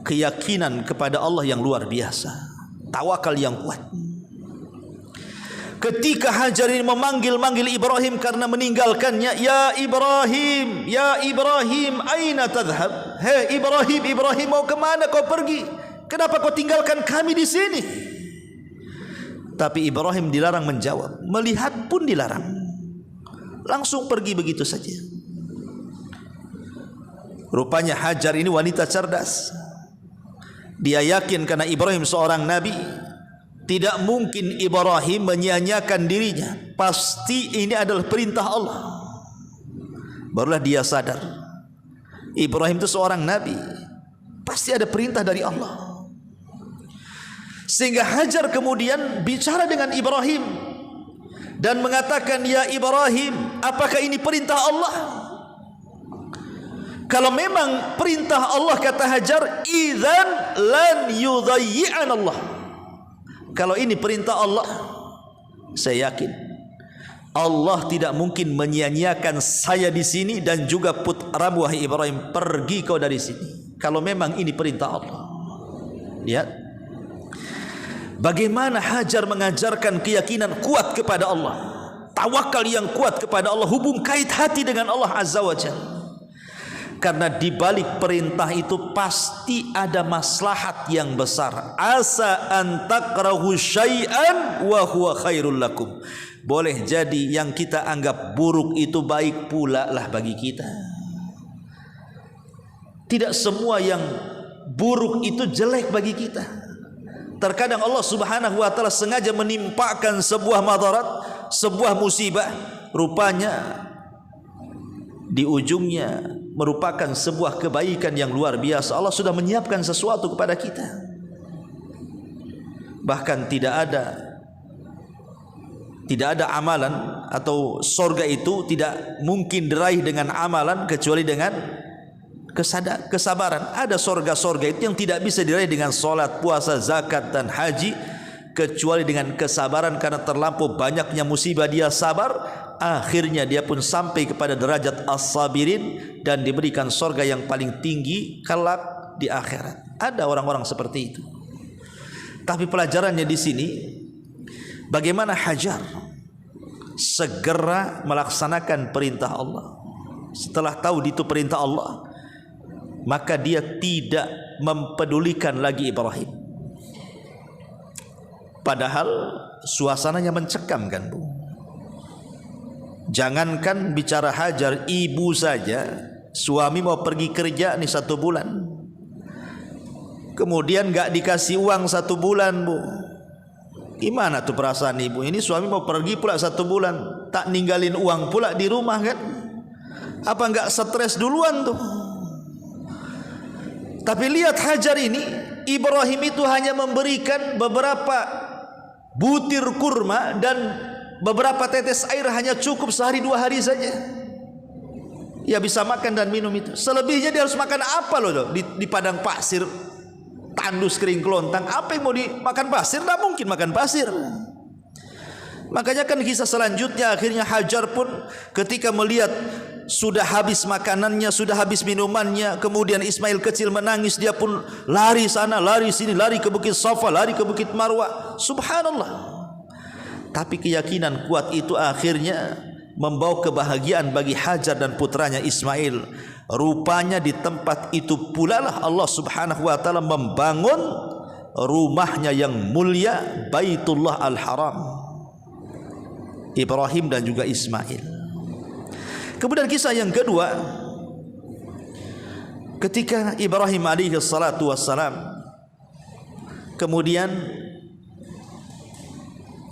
keyakinan kepada Allah yang luar biasa, tawakal yang kuat. Ketika Hajar ini memanggil-manggil Ibrahim karena meninggalkannya, ya Ibrahim, aina tadhhab? Hei Ibrahim, Ibrahim, mau kemana kau pergi? Kenapa kau tinggalkan kami di sini? Tapi Ibrahim dilarang menjawab, melihat pun dilarang, langsung pergi begitu saja. Rupanya Hajar ini wanita cerdas. Dia yakin karena Ibrahim seorang nabi, tidak mungkin Ibrahim menyia-nyiakan dirinya, pasti ini adalah perintah Allah. Barulah dia sadar, Ibrahim itu seorang nabi, pasti ada perintah dari Allah. Sehingga Hajar kemudian bicara dengan Ibrahim dan mengatakan, ya Ibrahim, apakah ini perintah Allah? Kalau memang perintah Allah, kata Hajar, idzan lan yudayyi'an Allah. Kalau ini perintah Allah, saya yakin Allah tidak mungkin menyia-nyiakan saya di sini dan juga putramu wahai Ibrahim, pergi kau dari sini. Kalau memang ini perintah Allah. Lihat bagaimana Hajar mengajarkan keyakinan kuat kepada Allah, tawakal yang kuat kepada Allah, hubung kait hati dengan Allah Azza wa Jalla. Karena di balik perintah itu pasti ada maslahat yang besar. Asa an takrahu syai'an wa huwa khairul lakum. Boleh jadi yang kita anggap buruk itu baik pula lah bagi kita. Tidak semua yang buruk itu jelek bagi kita. Terkadang Allah Subhanahu wa taala sengaja menimpakan sebuah madarat, sebuah musibah, rupanya di ujungnya merupakan sebuah kebaikan yang luar biasa. Allah sudah menyiapkan sesuatu kepada kita. Bahkan tidak ada amalan atau surga itu tidak mungkin diraih dengan amalan kecuali dengan kesabaran. Ada surga-surga itu yang tidak bisa diraih dengan salat, puasa, zakat dan haji kecuali dengan kesabaran. Karena terlampau banyaknya musibah dia sabar, akhirnya dia pun sampai kepada derajat as-sabirin dan diberikan surga yang paling tinggi kelak di akhirat. Ada orang-orang seperti itu. Tapi pelajarannya di sini, bagaimana Hajar segera melaksanakan perintah Allah. Setelah tahu itu perintah Allah, maka dia tidak mempedulikan lagi Ibrahim. Padahal suasananya mencekam kan, Bu. Jangankan bicara Hajar, ibu saja, suami mau pergi kerja nih 1 bulan, kemudian gak dikasih uang 1 bulan, Bu. Gimana tuh perasaan ibu? Ini suami mau pergi pula 1 bulan, tak ninggalin uang pula di rumah kan? Apa gak stres duluan tuh? Tapi lihat Hajar ini, Ibrahim itu hanya memberikan beberapa butir kurma dan beberapa tetes air, hanya cukup sehari 2 hari saja. Ya bisa makan dan minum itu. Selebihnya dia harus makan apa loh di padang pasir, tandus kering kelontang. Apa yang mau dimakan pasir? Tidak mungkin makan pasir. Makanya kan kisah selanjutnya, akhirnya Hajar pun ketika melihat sudah habis makanannya, sudah habis minumannya, kemudian Ismail kecil menangis, dia pun lari sana, lari sini, lari ke Bukit Safa, lari ke Bukit Marwa. Subhanallah. Tapi keyakinan kuat itu akhirnya membawa kebahagiaan bagi Hajar dan putranya Ismail. Rupanya di tempat itu pula lah Allah Subhanahu wa taala membangun rumahnya yang mulia, Baitullah Al-Haram, Ibrahim dan juga Ismail. Kemudian kisah yang kedua, ketika Ibrahim alaihi salatu wassalam kemudian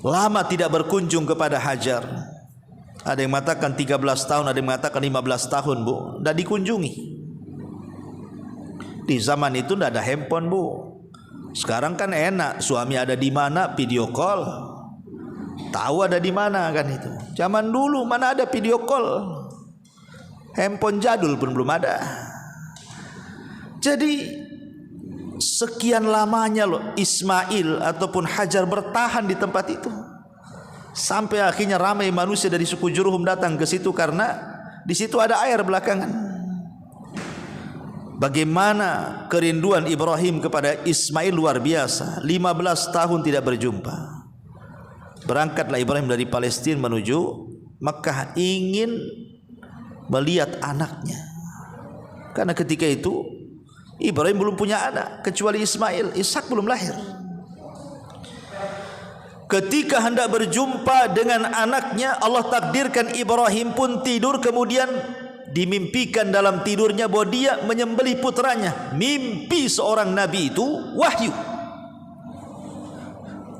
lama tidak berkunjung kepada Hajar. Ada yang mengatakan 13 tahun, ada yang mengatakan 15 tahun, Bu, tidak dikunjungi. Di zaman itu tidak ada handphone, Bu. Sekarang kan enak, suami ada di mana video call, tahu ada di mana kan itu. Zaman dulu mana ada video call, handphone jadul pun belum ada. Jadi sekian lamanya loh Ismail ataupun Hajar bertahan di tempat itu, sampai akhirnya ramai manusia dari suku Jurhum datang ke situ karena di situ ada air belakangan. Bagaimana kerinduan Ibrahim kepada Ismail luar biasa. 15 tahun tidak berjumpa. Berangkatlah Ibrahim dari Palestina menuju Makkah, ingin melihat anaknya. Karena ketika itu Ibrahim belum punya anak kecuali Ismail, Ishak belum lahir. Ketika hendak berjumpa dengan anaknya, Allah takdirkan Ibrahim pun tidur, kemudian dimimpikan dalam tidurnya bahwa dia menyembelih putranya. Mimpi seorang nabi itu wahyu.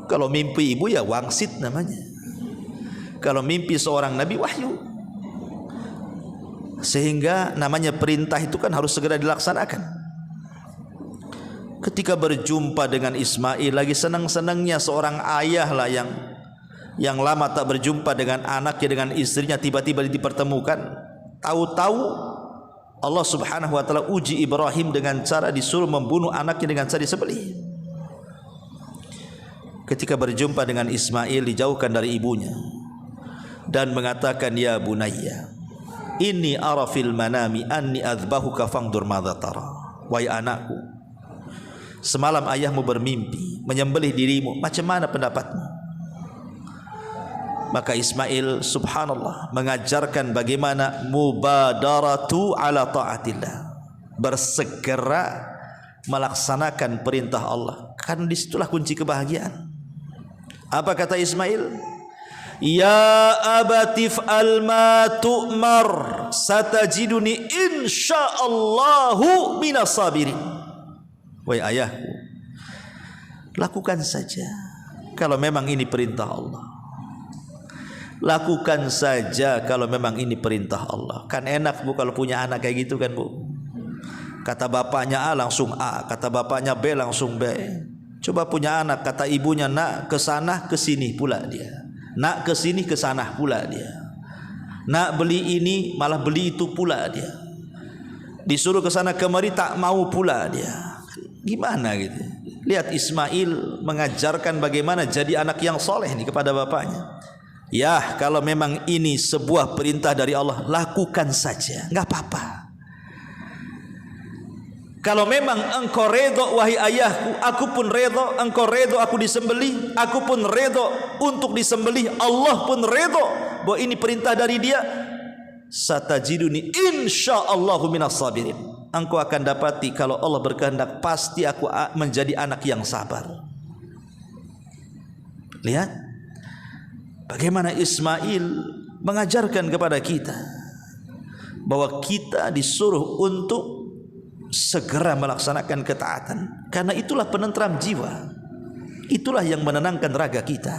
Kalau mimpi ibu ya wangsit namanya. Kalau mimpi seorang nabi wahyu. Sehingga namanya perintah itu kan harus segera dilaksanakan. Ketika berjumpa dengan Ismail, lagi senang-senangnya seorang ayah lah yang lama tak berjumpa dengan anaknya, dengan istrinya, tiba-tiba dipertemukan. Tahu-tahu Allah Subhanahu wa taala uji Ibrahim dengan cara disuruh membunuh anaknya dengan cara disembelih. Ketika berjumpa dengan Ismail, dijauhkan dari ibunya dan mengatakan, ya bunayya, inni ara fil manami anni adzbahuka fangdur madza tara. Wahai anakku, semalam ayahmu bermimpi menyembelih dirimu, macam mana pendapatmu? Maka Ismail subhanallah mengajarkan bagaimana mubadaratu ala taatillah, bersegera melaksanakan perintah Allah, karena disitulah kunci kebahagiaan. Apa kata Ismail? Ya abatif al ma tu'mar satajiduni insyaallahu minas sabirin. Wahai ayahku, lakukan saja kalau memang ini perintah Allah. Lakukan saja kalau memang ini perintah Allah. Kan enak, Bu, kalau punya anak kayak gitu kan, Bu. Kata bapaknya A langsung A, kata bapaknya B langsung B. Coba punya anak, kata ibunya nak ke sana ke sini pula dia. Nak ke sini ke sana pula dia. Nak beli ini malah beli itu pula dia. Disuruh ke sana kemari tak mau pula dia. Gimana gitu. Lihat Ismail mengajarkan bagaimana jadi anak yang soleh nih kepada bapaknya. Ya, kalau memang ini sebuah perintah dari Allah, lakukan saja, enggak apa-apa. Kalau memang engkau redha wahai ayahku, aku pun redha. Engkau redha aku disembelih, aku pun redha untuk disembelih. Allah pun redha bahwa ini perintah dari Dia. Satajiduni insyaallahu minas sabirin. Engkau akan dapati kalau Allah berkehendak, pasti aku menjadi anak yang sabar. Lihat bagaimana Ismail mengajarkan kepada kita bahwa kita disuruh untuk segera melaksanakan ketaatan, karena itulah penentram jiwa, itulah yang menenangkan raga kita.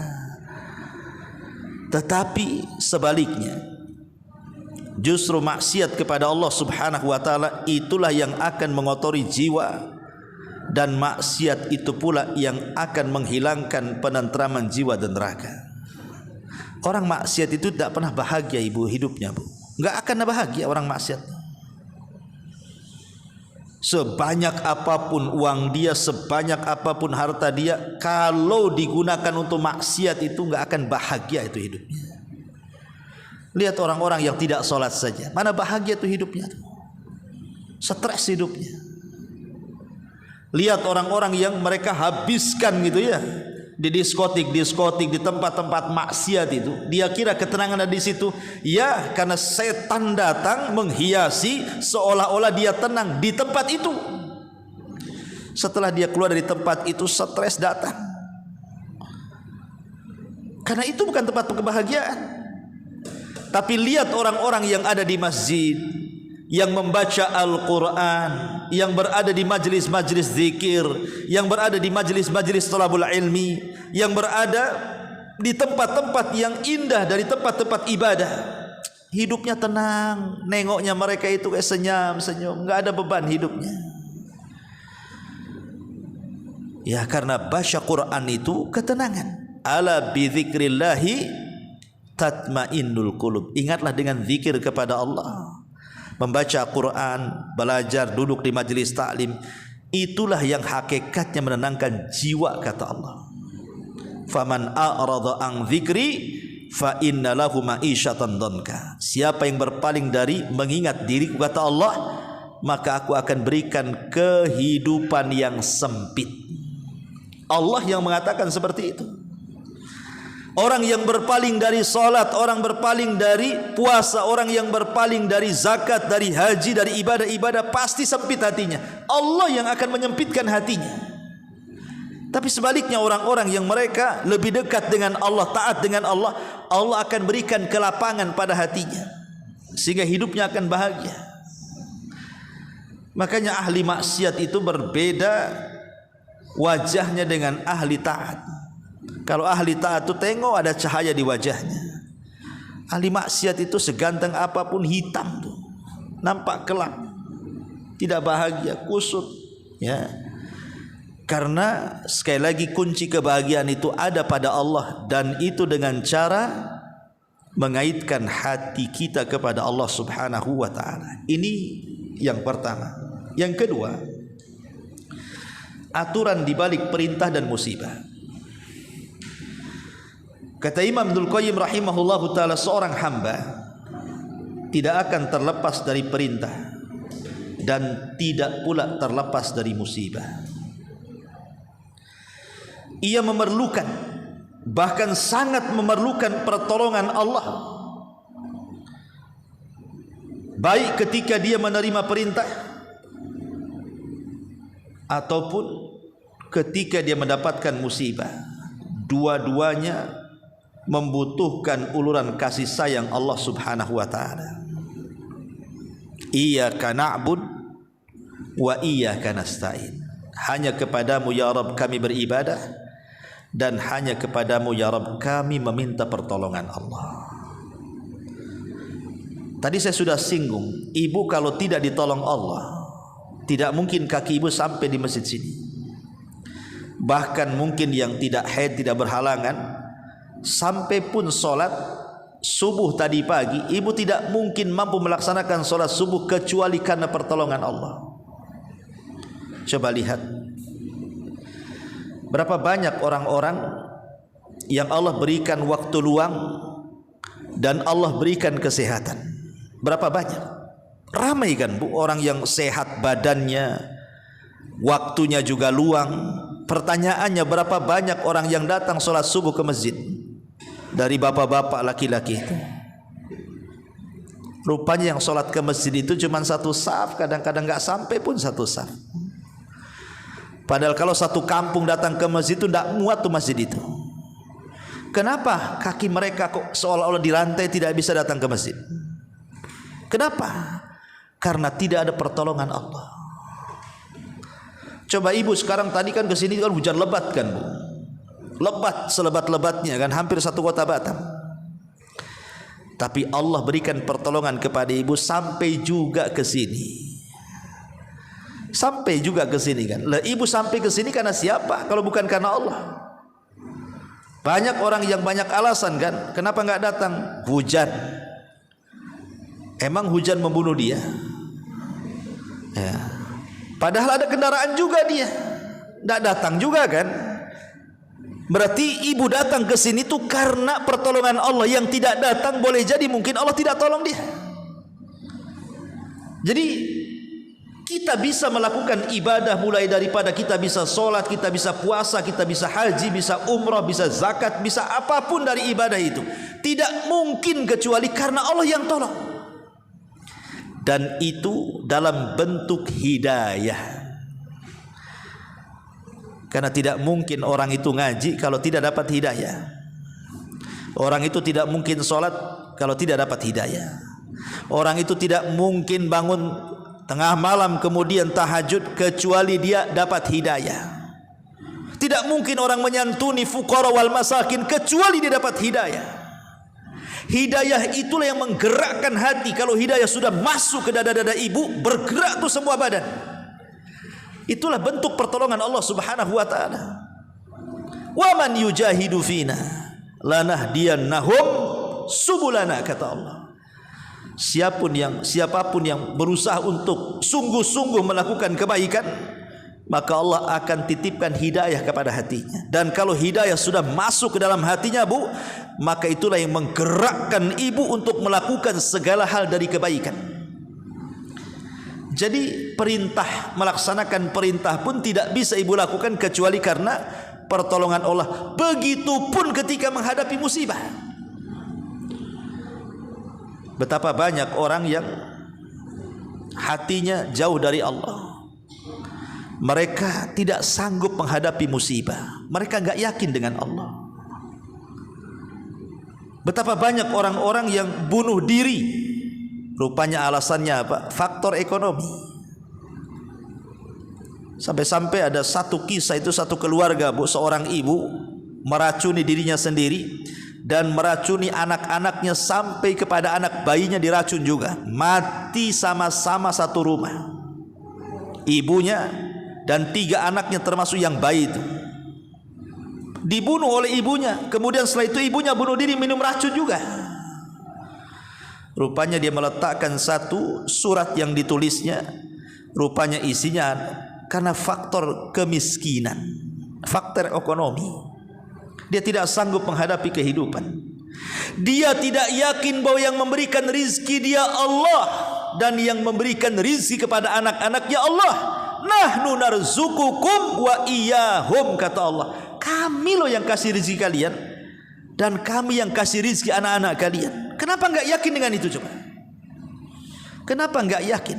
Tetapi sebaliknya, justru maksiat kepada Allah Subhanahu wa taala itulah yang akan mengotori jiwa, dan maksiat itu pula yang akan menghilangkan penentraman jiwa dan raga. Orang maksiat itu tidak pernah bahagia ibu hidupnya, Bu. Enggak akan bahagia orang maksiat. Sebanyak apapun uang dia, sebanyak apapun harta dia, kalau digunakan untuk maksiat itu enggak akan bahagia itu hidupnya. Lihat orang-orang yang tidak sholat saja, mana bahagia itu hidupnya? Stres hidupnya. Lihat orang-orang yang mereka habiskan gitu ya, di diskotik, di tempat-tempat maksiat itu, dia kira ketenangan ada di situ. Ya, karena setan datang menghiasi seolah-olah dia tenang di tempat itu. Setelah dia keluar dari tempat itu, stres datang. Karena itu bukan tempat kebahagiaan. Tapi lihat orang-orang yang ada di masjid, yang membaca Al-Quran, yang berada di majlis-majlis zikir, yang berada di majlis-majlis thalabul ilmi, yang berada di tempat-tempat yang indah dari tempat-tempat ibadah, hidupnya tenang. Nengoknya mereka itu kayak senyum-senyum, nggak ada beban hidupnya. Ya, karena baca Quran itu ketenangan. Ala bi dzikrillahi tatmainnul qulub. Ingatlah dengan zikir kepada Allah. Membaca Quran, belajar, duduk di majelis taklim, itulah yang hakikatnya menenangkan jiwa, kata Allah. Faman a'rada an dzikri fa inna lahu ma'isyatan dhanka. Siapa yang berpaling dari mengingat diriku, kata Allah, maka aku akan berikan kehidupan yang sempit. Allah yang mengatakan seperti itu. Orang yang berpaling dari salat, orang berpaling dari puasa, orang yang berpaling dari zakat, dari haji, dari ibadah-ibadah, pasti sempit hatinya. Allah yang akan menyempitkan hatinya. Tapi sebaliknya, orang-orang yang mereka lebih dekat dengan Allah, taat dengan Allah, Allah akan berikan kelapangan pada hatinya, sehingga hidupnya akan bahagia. Makanya ahli maksiat itu berbeda wajahnya dengan ahli taat. Kalau ahli taat itu tengok ada cahaya di wajahnya. Ahli maksiat itu seganteng apapun hitam tuh, nampak gelap, tidak bahagia, kusut, ya. Karena sekali lagi kunci kebahagiaan itu ada pada Allah, dan itu dengan cara mengaitkan hati kita kepada Allah Subhanahu wa taala. Ini yang pertama. Yang kedua, aturan di balik perintah dan musibah. Kata Imam Ibnul Qayyim rahimahullahu taala, seorang hamba tidak akan terlepas dari perintah dan tidak pula terlepas dari musibah. Ia memerlukan, bahkan sangat memerlukan pertolongan Allah, baik ketika dia menerima perintah ataupun ketika dia mendapatkan musibah. Dua-duanya membutuhkan uluran kasih sayang Allah Subhanahu wa taala. Iyyaka na'bud wa iyyaka nasta'in. Hanya kepadamu ya Rabb kami beribadah, dan hanya kepadamu ya Rabb kami meminta pertolongan Allah. Tadi saya sudah singgung, ibu kalau tidak ditolong Allah, tidak mungkin kaki ibu sampai di masjid sini. Bahkan mungkin yang tidak haid, tidak berhalangan, sampai pun solat subuh tadi pagi, ibu tidak mungkin mampu melaksanakan solat subuh kecuali karena pertolongan Allah. Coba lihat, berapa banyak orang-orang yang Allah berikan waktu luang dan Allah berikan kesehatan. Berapa banyak? Ramai kan Bu, orang yang sehat badannya, waktunya juga luang. Pertanyaannya, berapa banyak orang yang datang sholat subuh ke masjid dari bapak-bapak laki-laki itu? Rupanya yang sholat ke masjid itu cuma satu saf, kadang-kadang nggak sampai pun satu saf. Padahal kalau satu kampung datang ke masjid itu tidak muat tuh masjid itu. Kenapa kaki mereka kok seolah-olah dirantai, tidak bisa datang ke masjid? Kenapa? Karena tidak ada pertolongan Allah. Coba ibu sekarang, tadi kan kesini kan hujan lebat kan Bu, lebat selebat-lebatnya kan, hampir satu kota Batam. Tapi Allah berikan pertolongan kepada ibu sampai juga ke sini. Sampai juga ke sini kan. Lah ibu sampai ke sini karena siapa kalau bukan karena Allah? Banyak orang yang banyak alasan kan, kenapa nggak datang? Hujan. Emang hujan membunuh dia? Ya. Padahal ada kendaraan juga dia, tidak datang juga kan? Berarti ibu datang ke sini tuh karena pertolongan Allah. Yang tidak datang boleh jadi mungkin Allah tidak tolong dia. Jadi kita bisa melakukan ibadah mulai daripada kita bisa sholat, kita bisa puasa, kita bisa haji, bisa umrah, bisa zakat, bisa apapun dari ibadah itu. Tidak mungkin kecuali karena Allah yang tolong. Dan itu dalam bentuk hidayah. Karena tidak mungkin orang itu ngaji kalau tidak dapat hidayah. Orang itu tidak mungkin sholat kalau tidak dapat hidayah. Orang itu tidak mungkin bangun tengah malam kemudian tahajud kecuali dia dapat hidayah. Tidak mungkin orang menyantuni fuqara wal masakin kecuali dia dapat hidayah. Hidayah itulah yang menggerakkan hati. Kalau hidayah sudah masuk ke dada-dada ibu, bergerak tuh semua badan. Itulah bentuk pertolongan Allah Subhanahu wa taala. Wa man yujahidu fina lanahdiyannahum subulana, kata Allah. Siapapun yang berusaha untuk sungguh-sungguh melakukan kebaikan, maka Allah akan titipkan hidayah kepada hatinya. Dan kalau hidayah sudah masuk ke dalam hatinya, Bu, maka itulah yang menggerakkan ibu untuk melakukan segala hal dari kebaikan. Jadi melaksanakan perintah pun tidak bisa ibu lakukan kecuali karena pertolongan Allah. Begitupun ketika menghadapi musibah. Betapa banyak orang yang hatinya jauh dari Allah. Mereka tidak sanggup menghadapi musibah. Mereka enggak yakin dengan Allah. Betapa banyak orang-orang yang bunuh diri. Rupanya alasannya apa? Faktor ekonomi. Sampai-sampai ada satu kisah, itu satu keluarga, Bu, seorang ibu meracuni dirinya sendiri dan meracuni anak-anaknya sampai kepada anak bayinya diracun juga. Mati sama-sama satu rumah. Ibunya dan 3 anaknya termasuk yang bayi itu dibunuh oleh ibunya. Kemudian setelah itu ibunya bunuh diri minum racun juga. Rupanya dia meletakkan satu surat yang ditulisnya. Rupanya isinya karena faktor kemiskinan, faktor ekonomi. Dia tidak sanggup menghadapi kehidupan. Dia tidak yakin bahwa yang memberikan rizki dia Allah, dan yang memberikan rizki kepada anak-anaknya Allah. Nahnu narzukukum wa iyyahum, kata Allah. Kami loh yang kasih rizki kalian, dan kami yang kasih rizki anak-anak kalian. Kenapa enggak yakin dengan itu coba? Kenapa enggak yakin?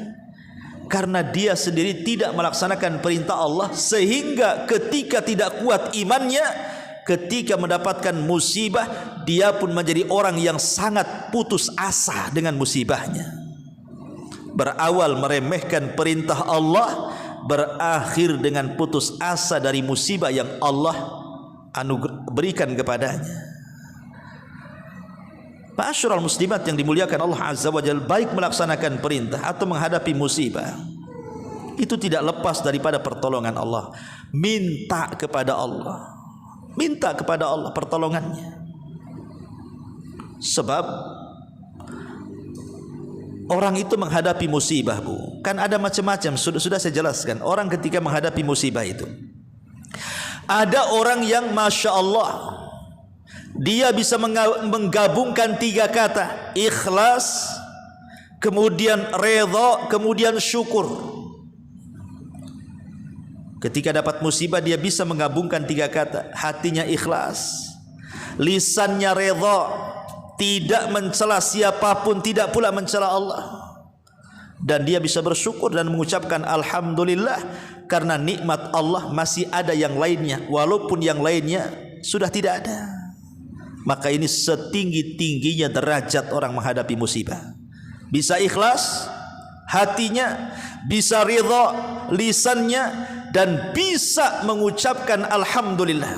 Karena dia sendiri tidak melaksanakan perintah Allah, sehingga ketika tidak kuat imannya, ketika mendapatkan musibah, dia pun menjadi orang yang sangat putus asa dengan musibahnya. Berawal meremehkan perintah Allah, berakhir dengan putus asa dari musibah yang Allah berikan kepadanya. Ma'asyiral muslimat yang dimuliakan Allah Azza wa Jalla, baik melaksanakan perintah atau menghadapi musibah, itu tidak lepas daripada pertolongan Allah. Minta kepada Allah, minta kepada Allah pertolongannya. Sebab orang itu menghadapi musibah, Bu, kan ada macam-macam. Sudah saya jelaskan. Orang ketika menghadapi musibah itu, ada orang yang Masya Allah, dia bisa menggabungkan 3 kata: ikhlas, kemudian redha, kemudian syukur. Ketika dapat musibah, dia bisa menggabungkan 3 kata. Hatinya ikhlas, lisannya redha, tidak mencela siapapun, tidak pula mencela Allah, dan dia bisa bersyukur dan mengucapkan alhamdulillah karena nikmat Allah masih ada yang lainnya, walaupun yang lainnya sudah tidak ada. Maka ini setinggi-tingginya derajat orang menghadapi musibah. Bisa ikhlas hatinya, bisa ridha lisannya, dan bisa mengucapkan alhamdulillah.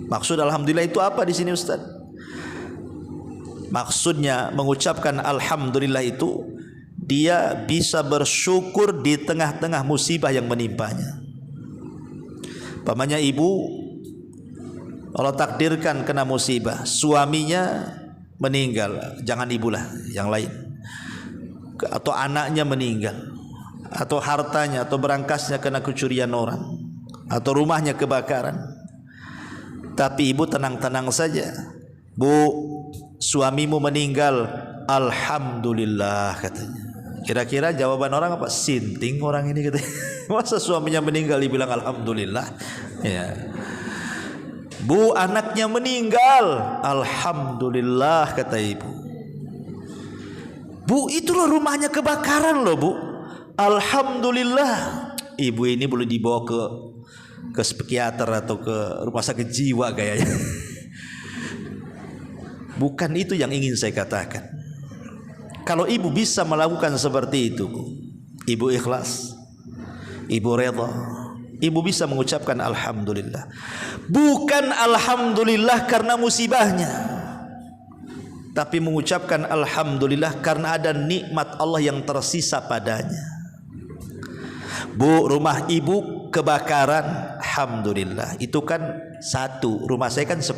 Maksud alhamdulillah itu apa di sini, Ustaz? Maksudnya mengucapkan alhamdulillah itu dia bisa bersyukur di tengah-tengah musibah yang menimpanya. Pamannya ibu, Allah takdirkan kena musibah, suaminya meninggal, jangan ibulah, yang lain, atau anaknya meninggal, atau hartanya atau berangkasnya kena kecurian orang, atau rumahnya kebakaran. Tapi ibu tenang-tenang saja. Bu, suamimu meninggal, alhamdulillah, katanya. Kira-kira jawaban orang apa? Sinting orang ini, katanya. Masa suaminya meninggal dibilang alhamdulillah? Ya. Bu, anaknya meninggal, alhamdulillah, kata ibu. Bu, itulah rumahnya kebakaran loh, Bu, alhamdulillah. Ibu ini boleh dibawa ke psikiater atau ke rumah sakit jiwa kayaknya. Bukan itu yang ingin saya katakan. Kalau ibu bisa melakukan seperti itu, Bu, ibu ikhlas, ibu redha, ibu bisa mengucapkan alhamdulillah. Bukan alhamdulillah karena musibahnya, tapi mengucapkan alhamdulillah karena ada nikmat Allah yang tersisa padanya. Bu, rumah ibu kebakaran, alhamdulillah. Itu kan 1, rumah saya kan 10,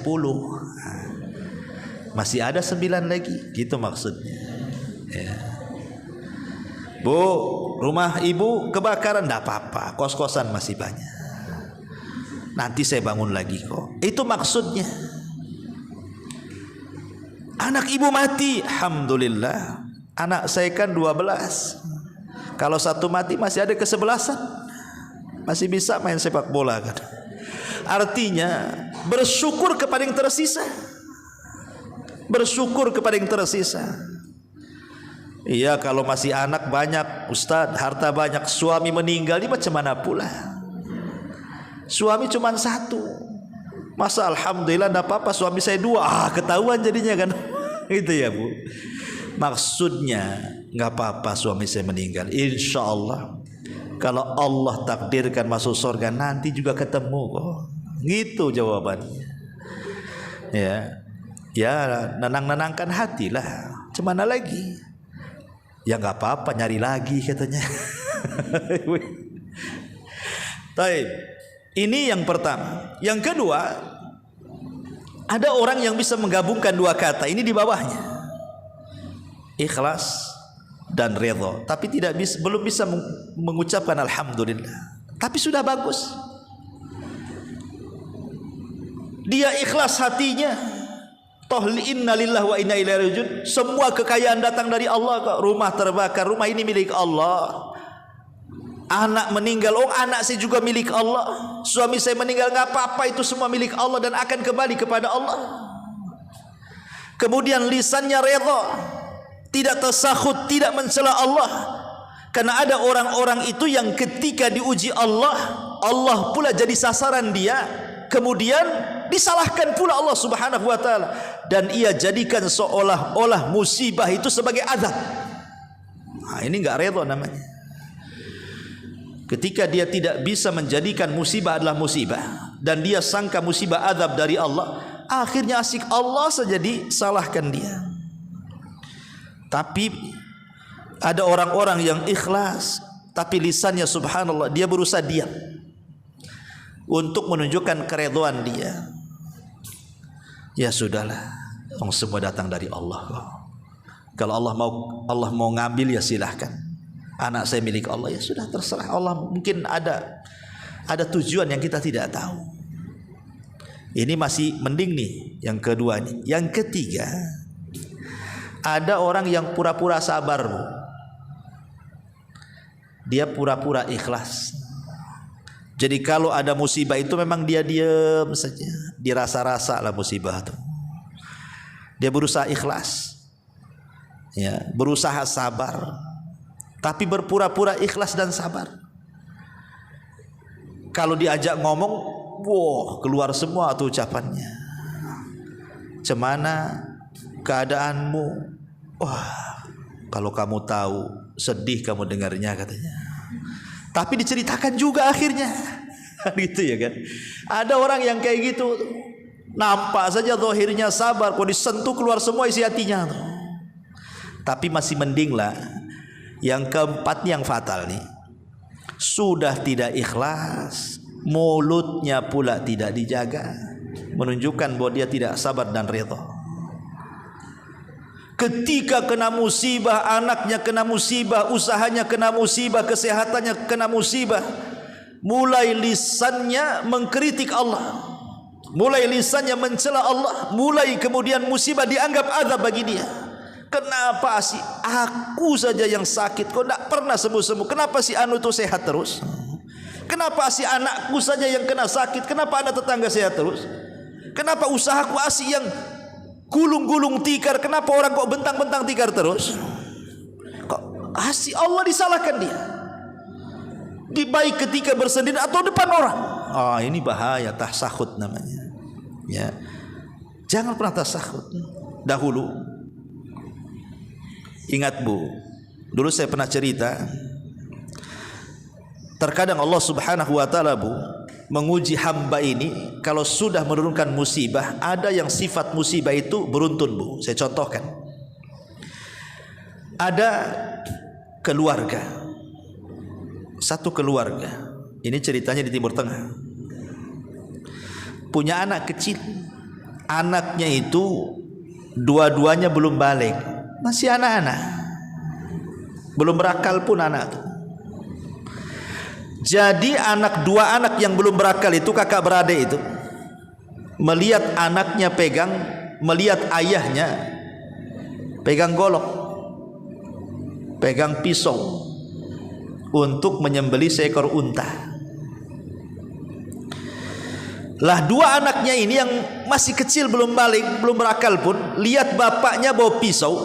masih ada 9 lagi, gitu maksudnya ya. Bu, rumah ibu kebakaran, tidak apa-apa, kos-kosan masih banyak, nanti saya bangun lagi kok. Itu maksudnya. Anak ibu mati, alhamdulillah. Anak saya kan 12, kalau 1 mati masih ada ke-11, masih bisa main sepak bola kan. Artinya bersyukur kepada yang tersisa, bersyukur kepada yang tersisa. Iya, kalau masih anak banyak, Ustadz, harta banyak, suami meninggal, ini macam mana pula? Suami cuma 1, masa alhamdulillah enggak apa-apa, suami saya 2, ketahuan jadinya kan. Itu ya Bu. Maksudnya enggak apa-apa suami saya meninggal, insya Allah kalau Allah takdirkan masuk surga nanti juga ketemu kok. Gitu jawabannya. Ya, ya nenang-nenangkan hati lah. Cemana lagi? Ya nggak apa-apa, nyari lagi katanya. Taib. Ini yang pertama. Yang kedua, ada orang yang bisa menggabungkan 2 kata. Ini di bawahnya, ikhlas dan redha, tapi belum bisa mengucapkan alhamdulillah, tapi sudah bagus. Dia ikhlas hatinya, toh inna lillahi wa inna ilaihi rajiun. Semua kekayaan datang dari Allah kok. Rumah terbakar, rumah ini milik Allah. Anak meninggal, oh anak saya juga milik Allah. Suami saya meninggal, nggak apa-apa, itu semua milik Allah dan akan kembali kepada Allah. Kemudian lisannya redha, tidak tersakhut, tidak mencela Allah. Karena ada orang-orang itu yang ketika diuji Allah, Allah pula jadi sasaran dia, kemudian disalahkan pula Allah Subhanahu wa taala, dan ia jadikan seolah-olah musibah itu sebagai azab. Nah, ini enggak redha namanya. Ketika dia tidak bisa menjadikan musibah adalah musibah dan dia sangka musibah azab dari Allah, akhirnya asik Allah saja disalahkan dia. Tapi ada orang-orang yang ikhlas, tapi lisannya subhanallah dia berusaha diam untuk menunjukkan keridhaan dia. Ya sudahlah, semua datang dari Allah. Kalau Allah mau ngambil ya silahkan. Anak saya milik Allah, ya sudah terserah Allah. Mungkin ada tujuan yang kita tidak tahu. Ini masih mending nih yang kedua nih. Yang ketiga, ada orang yang pura-pura sabar, Bu. Dia pura-pura ikhlas. Jadi kalau ada musibah itu memang dia diam saja, dirasa-rasa lah musibah itu. Dia berusaha ikhlas, ya, berusaha sabar, tapi berpura-pura ikhlas dan sabar. Kalau diajak ngomong, wah keluar semua tuh ucapannya. Cemana keadaanmu? Wah, kalau kamu tahu sedih kamu dengarnya katanya. Tapi diceritakan juga akhirnya, gitu ya kan? Ada orang yang kayak gitu, nampak saja zahirnya sabar, kok disentuh keluar semua isi hatinya. Tapi masih mending lah. Yang keempat yang fatal nih, sudah tidak ikhlas, mulutnya pula tidak dijaga, menunjukkan bahwa dia tidak sabar dan redha. Ketika kena musibah, anaknya kena musibah, usahanya kena musibah, kesehatannya kena musibah, mulai lisannya mengkritik Allah, mulai lisannya mencela Allah, mulai kemudian musibah dianggap azab bagi dia. Kenapa sih aku saja yang sakit, kok tidak pernah sembuh-sembuh? Kenapa si anu itu sehat terus? Kenapa si anakku saja yang kena sakit? Kenapa anak tetangga sehat terus? Kenapa usahaku asik yang gulung-gulung tikar? Kenapa orang kok bentang-bentang tikar terus? Kok asik Allah disalahkan dia? Baik ketika bersendiri atau depan orang. Ini bahaya, tasakhut namanya. Ya, jangan pernah tasakhut. Dahulu, ingat Bu, dulu saya pernah cerita, Terkadang Allah Subhanahu wa taala Bu menguji hamba ini kalau sudah menurunkan musibah, ada yang sifat musibah itu beruntun Bu. Saya contohkan. Ada keluarga. Satu keluarga. Ini ceritanya di Timur Tengah. Punya anak kecil. Anaknya itu dua-duanya belum balik. Masih anak-anak. Belum berakal pun anak itu. Jadi dua anak yang belum berakal itu, kakak beradik itu, melihat anaknya melihat ayahnya pegang golok, pegang pisau untuk menyembelih seekor unta. Lah dua anaknya ini yang masih kecil belum balik, belum berakal pun, lihat bapaknya bawa pisau.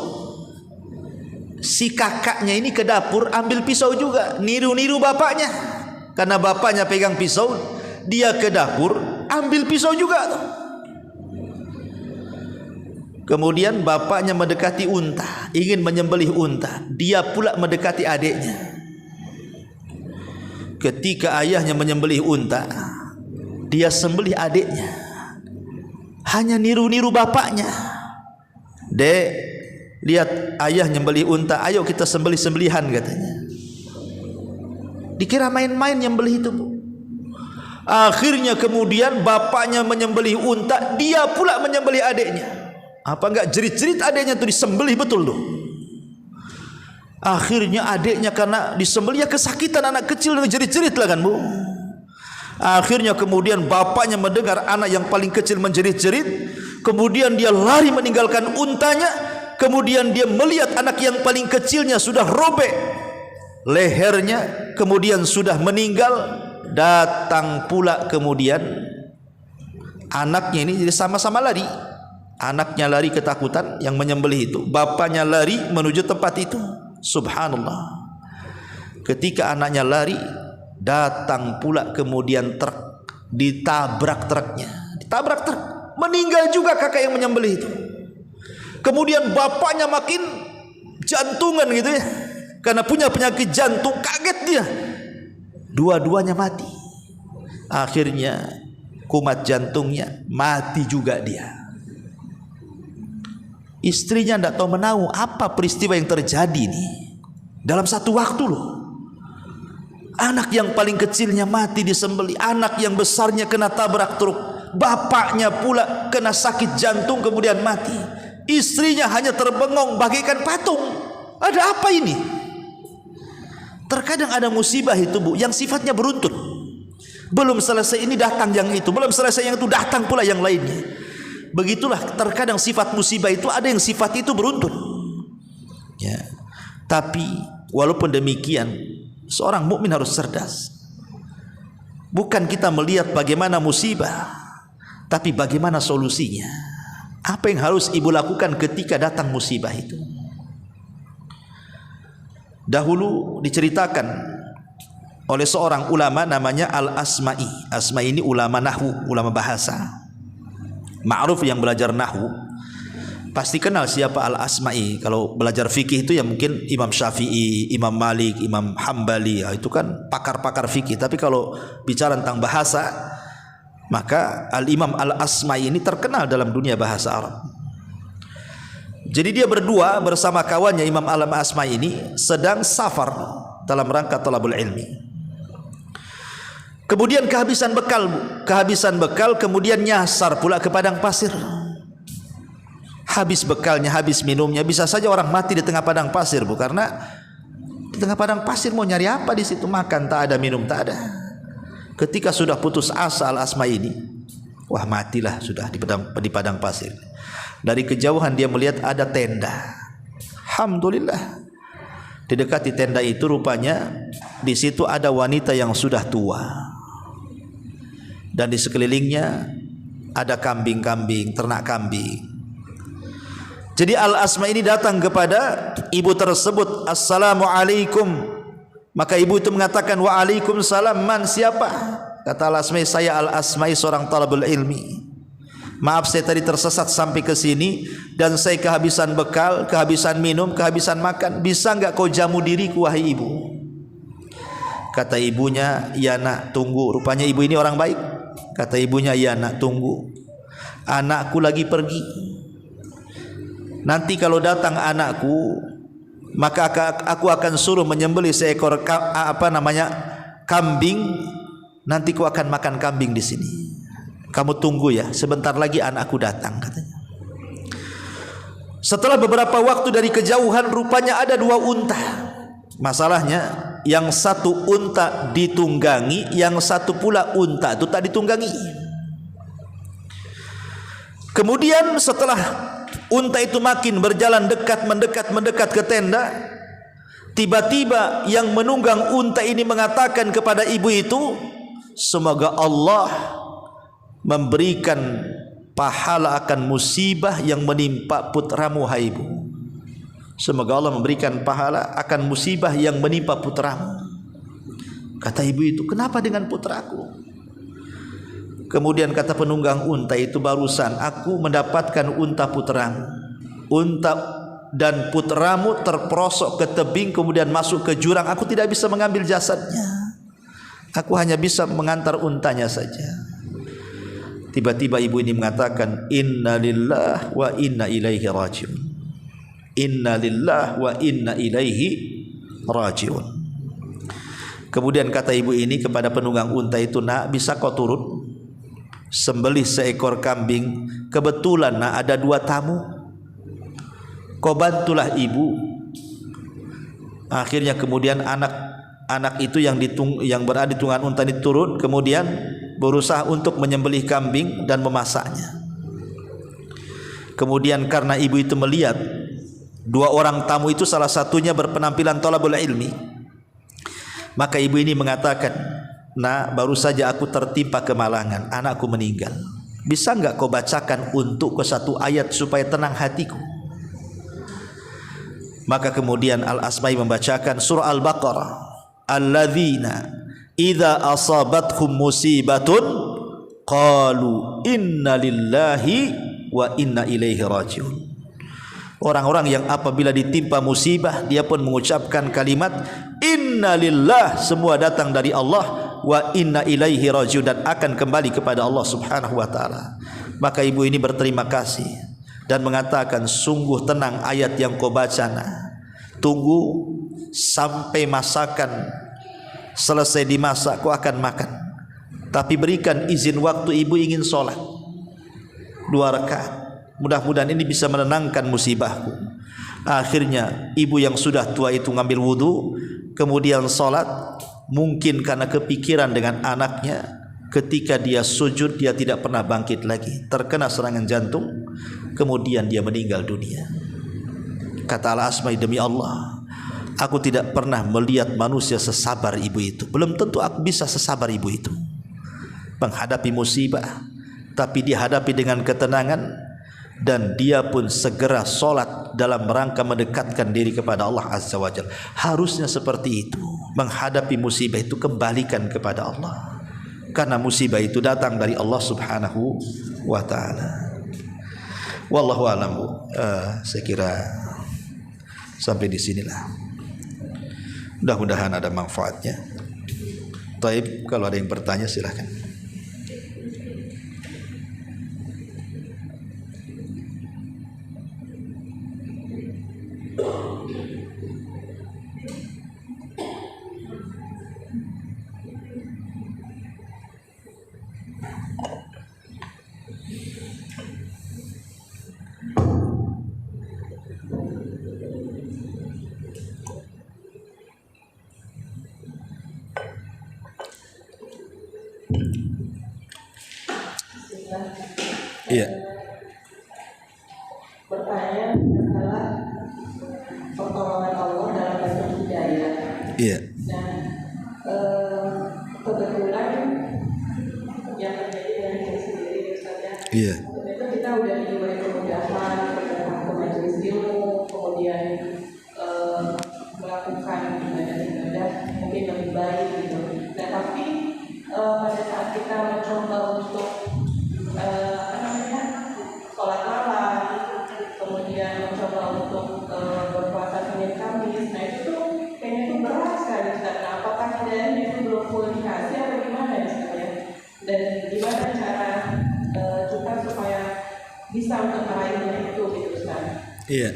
Si kakaknya ini ke dapur ambil pisau juga, niru-niru bapaknya. Karena bapaknya pegang pisau, dia ke dapur ambil pisau juga. Kemudian bapaknya mendekati unta, ingin menyembelih unta, dia pula mendekati adiknya. Ketika ayahnya menyembelih unta, dia sembelih adiknya. Hanya niru-niru bapaknya. Dek, lihat ayah nyembelih unta, ayo kita sembelih-sembelihan katanya. Dikira main-main nyembelih itu Bu. Akhirnya kemudian bapaknya menyembelih unta, dia pula menyembelih adiknya. Apa enggak jerit-jerit adiknya itu disembelih betul tuh. Akhirnya adiknya karena disembelih ya kesakitan, anak kecil jerit-jerit lah kan Bu. Akhirnya kemudian bapaknya mendengar anak yang paling kecil menjerit-jerit, kemudian dia lari meninggalkan untanya, kemudian dia melihat anak yang paling kecilnya sudah robek lehernya, kemudian sudah meninggal. Datang pula kemudian anaknya ini, jadi sama-sama lari. Anaknya lari ketakutan yang menyembelih itu, bapaknya lari menuju tempat itu. Subhanallah. Ketika anaknya lari, datang pula kemudian truk, ditabrak truknya, ditabrak truk, meninggal juga kakak yang menyembelih itu. Kemudian bapaknya makin jantungan gitu ya, karena punya penyakit jantung, kaget dia. Dua-duanya mati. Akhirnya kumat jantungnya, mati juga dia. Istrinya tidak tahu menahu apa peristiwa yang terjadi nih. Dalam satu waktu loh. Anak yang paling kecilnya mati disembelih, anak yang besarnya kena tabrak truk, bapaknya pula kena sakit jantung kemudian mati. Istrinya hanya terbengong bagaikan patung. Ada apa ini? Terkadang ada musibah itu Bu yang sifatnya beruntun. Belum selesai ini datang yang itu, belum selesai yang itu datang pula yang lainnya. Begitulah terkadang sifat musibah itu, ada yang sifat itu beruntun. Ya. Tapi walaupun demikian, seorang mukmin harus cerdas. Bukan kita melihat bagaimana musibah, tapi bagaimana solusinya. Apa yang harus ibu lakukan ketika datang musibah itu? Dahulu diceritakan oleh seorang ulama namanya Al-Asma'i. Asma'i ini ulama nahwu, ulama bahasa. Ma'ruf yang belajar nahwu pasti kenal siapa Al-Asma'i. Kalau belajar fikih itu ya mungkin Imam Syafi'i, Imam Malik, Imam Hambali, ya itu kan pakar-pakar fikih. Tapi kalau bicara tentang bahasa, maka Al-Imam Al-Asma'i ini terkenal dalam dunia bahasa Arab. Jadi dia berdua bersama kawannya Imam Al-Asma'i ini sedang safar dalam rangka thalabul ilmi. Kemudian kehabisan bekal, kemudian nyasar pula ke padang pasir. Habis bekalnya, habis minumnya, bisa saja orang mati di tengah padang pasir Bu, karena di tengah padang pasir mau nyari apa di situ? Makan tak ada, minum tak ada. Ketika sudah putus asa Al-Asma'i ini, wah matilah sudah di padang pasir. Dari kejauhan dia melihat ada tenda. Alhamdulillah. Didekati tenda itu rupanya di situ ada wanita yang sudah tua. Dan di sekelilingnya ada kambing-kambing, ternak kambing. Jadi Al-Asma ini datang kepada ibu tersebut, Assalamualaikum. Maka ibu itu mengatakan, Waalaikumsalam. Man, siapa? Kata Al-Asma, saya Al-Asma, seorang talabul ilmi. Maaf saya tadi tersesat sampai ke sini dan saya kehabisan bekal, kehabisan minum, kehabisan makan. Bisa enggak kau jamu diriku wahai ibu? Kata ibunya, "Ya nak, tunggu." Rupanya ibu ini orang baik. Kata ibunya, "Ya nak, tunggu. Anakku lagi pergi. Nanti kalau datang anakku, maka aku akan suruh menyembelih seekor kambing. Nanti ku akan makan kambing di sini. Kamu tunggu ya, sebentar lagi anakku datang," katanya. Setelah beberapa waktu dari kejauhan, rupanya ada 2 unta. Masalahnya, yang satu unta ditunggangi, yang satu pula unta itu tak ditunggangi. Kemudian setelah unta itu makin berjalan mendekat ke tenda, tiba-tiba yang menunggang unta ini mengatakan kepada ibu itu, "Semoga Allah memberikan pahala akan musibah yang menimpa putramu, hai ibu. Semoga Allah memberikan pahala akan musibah yang menimpa putramu." Kata ibu itu, "Kenapa dengan putraku?" Kemudian kata penunggang unta itu, "Barusan aku mendapatkan unta putramu. Unta dan putramu terperosok ke tebing, kemudian masuk ke jurang. Aku tidak bisa mengambil jasadnya. Aku hanya bisa mengantar untanya saja." Tiba-tiba ibu ini mengatakan, "Inna lillahi wa inna ilaihi rajiun. Inna lillahi wa inna ilaihi rajiun." Kemudian kata ibu ini kepada penunggang unta itu, "Nak, bisa kau turun sembelih seekor kambing? Kebetulan nak ada 2 tamu. Kau bantulah ibu." Akhirnya kemudian anak itu yang berada di tunggangan unta ini turun, kemudian berusaha untuk menyembelih kambing dan memasaknya. Kemudian karena ibu itu melihat 2 orang tamu itu salah satunya berpenampilan thalabul ilmi, maka ibu ini mengatakan, "Nak, baru saja aku tertimpa kemalangan, anakku meninggal. Bisa enggak kau bacakan untukku 1 ayat supaya tenang hatiku?" Maka kemudian Al-Asma'i membacakan surah Al-Baqarah, "Alladzina idza asabathum musibatun qalu inna lillahi wa inna ilaihi rajiun." Orang-orang yang apabila ditimpa musibah, dia pun mengucapkan kalimat inna lillah, semua datang dari Allah, wa inna ilaihi rajiun, dan akan kembali kepada Allah subhanahu wa ta'ala. Maka ibu ini berterima kasih dan mengatakan, "Sungguh tenang ayat yang kau baca, nah. Tunggu sampai masakan selesai dimasak, kau akan makan. Tapi berikan izin waktu ibu ingin sholat 2 rakaat. Mudah-mudahan ini bisa menenangkan musibahku." Akhirnya ibu yang sudah tua itu ngambil wudu, kemudian sholat. Mungkin karena kepikiran dengan anaknya, ketika dia sujud dia tidak pernah bangkit lagi, terkena serangan jantung, kemudian dia meninggal dunia. Kata Al-Asma'i, "Demi Allah, aku tidak pernah melihat manusia sesabar ibu itu. Belum tentu aku bisa sesabar ibu itu menghadapi musibah, tapi dia hadapi dengan ketenangan, dan dia pun segera sholat dalam rangka mendekatkan diri kepada Allah Azza wa Jalla." Harusnya seperti itu. Menghadapi musibah itu kembalikan kepada Allah, karena musibah itu datang dari Allah subhanahu wa ta'ala. Wallahu a'lam. Saya kira sampai di sinilah. Mudah-mudahan ada manfaatnya. Taib, kalau ada yang bertanya silahkan. Iya. Bertanya masalah pertolongan Allah dalam bentuk hidayah. Iya. Nah, kebetulan yang terjadi dari diri sendiri, misalnya, Iya. ternyata kita udah diberi kemudahan datang ke majelis ilmu, kemudian melakukan ibadah-ibadah mungkin lebih baik gitu. Nah, tapi pada saat kita mencoba untuk sholat malam, kemudian mencoba untuk berpuasa Senin Kamis, nah itu tuh kayaknya tuh berat sekali. Nah, apakah hidayah Iya.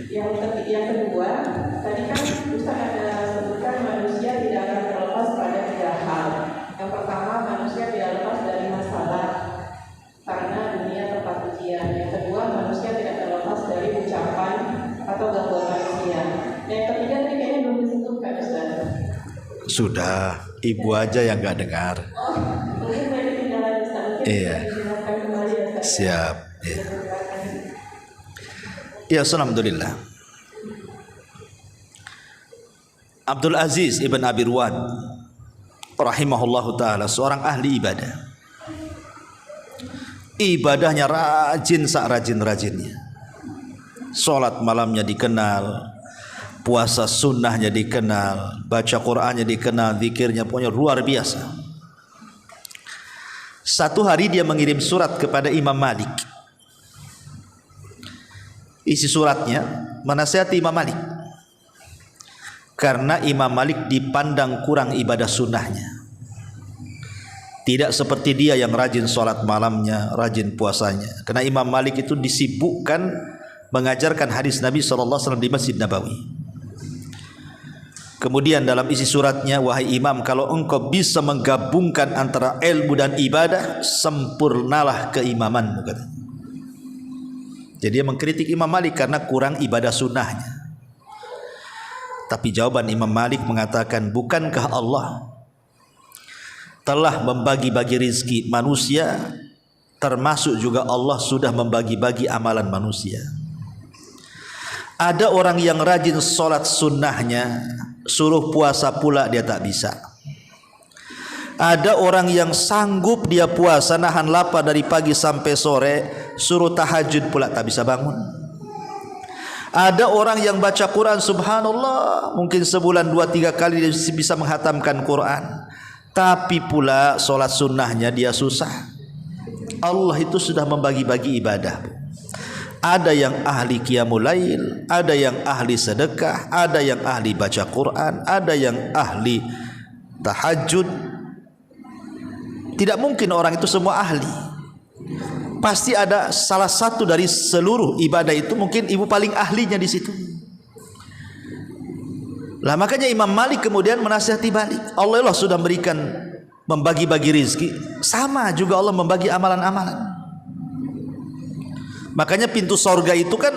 Yang kedua, tadi kan Ustaz ada sebutkan manusia tidak akan terlepas pada 3 hal. Yang pertama, manusia tidak lepas dari masalah karena dunia tempat ujian. Yang kedua, manusia tidak terlepas dari ucapan atau gangguan manusia. Yang ketiga tadi kayaknya belum disebutkan Ustaz. Sudah, ibu aja yang nggak dengar. Oh, mungkin saya ketinggalan Ustaz. Iya. Dijelaskan kembali Ustaz. Siap. Iya. Ya, alhamdulillah. Abdul Aziz ibn Abi Ruwad rahimahullahu taala seorang ahli ibadah. Ibadahnya rajin sak rajin-rajinnya. Salat malamnya dikenal, puasa sunnahnya dikenal, baca Qur'annya dikenal, zikirnya pokoknya luar biasa. Satu hari dia mengirim surat kepada Imam Malik. Isi suratnya menasihati Imam Malik karena Imam Malik dipandang kurang ibadah sunnahnya. Tidak seperti dia yang rajin sholat malamnya, rajin puasanya. Karena Imam Malik itu disibukkan mengajarkan hadis Nabi SAW di Masjid Nabawi. Kemudian dalam isi suratnya, wahai Imam, kalau engkau bisa menggabungkan antara ilmu dan ibadah, sempurnalah keimamanmu, katanya. Jadi dia mengkritik Imam Malik karena kurang ibadah sunnahnya. Tapi jawaban Imam Malik mengatakan, bukankah Allah telah membagi-bagi rizki manusia, termasuk juga Allah sudah membagi-bagi amalan manusia. Ada orang yang rajin sholat sunnahnya, suruh puasa pula dia tak bisa. Ada orang yang sanggup dia puasa nahan lapar dari pagi sampai sore, suruh tahajud pula tak bisa bangun. Ada orang yang baca Quran subhanallah, mungkin sebulan 2-3 kali dia bisa menghatamkan Quran, tapi pula solat sunnahnya dia susah. Allah itu sudah membagi-bagi ibadah. Ada yang ahli qiyamul lail, ada yang ahli sedekah, ada yang ahli baca Quran, ada yang ahli tahajud. Tidak mungkin orang itu semua ahli. Pasti ada salah satu dari seluruh ibadah itu, mungkin ibu paling ahlinya di situ. Lah makanya Imam Malik kemudian menasihati balik. Allah sudah memberikan membagi-bagi rizki, sama juga Allah membagi amalan-amalan. Makanya pintu sorga itu kan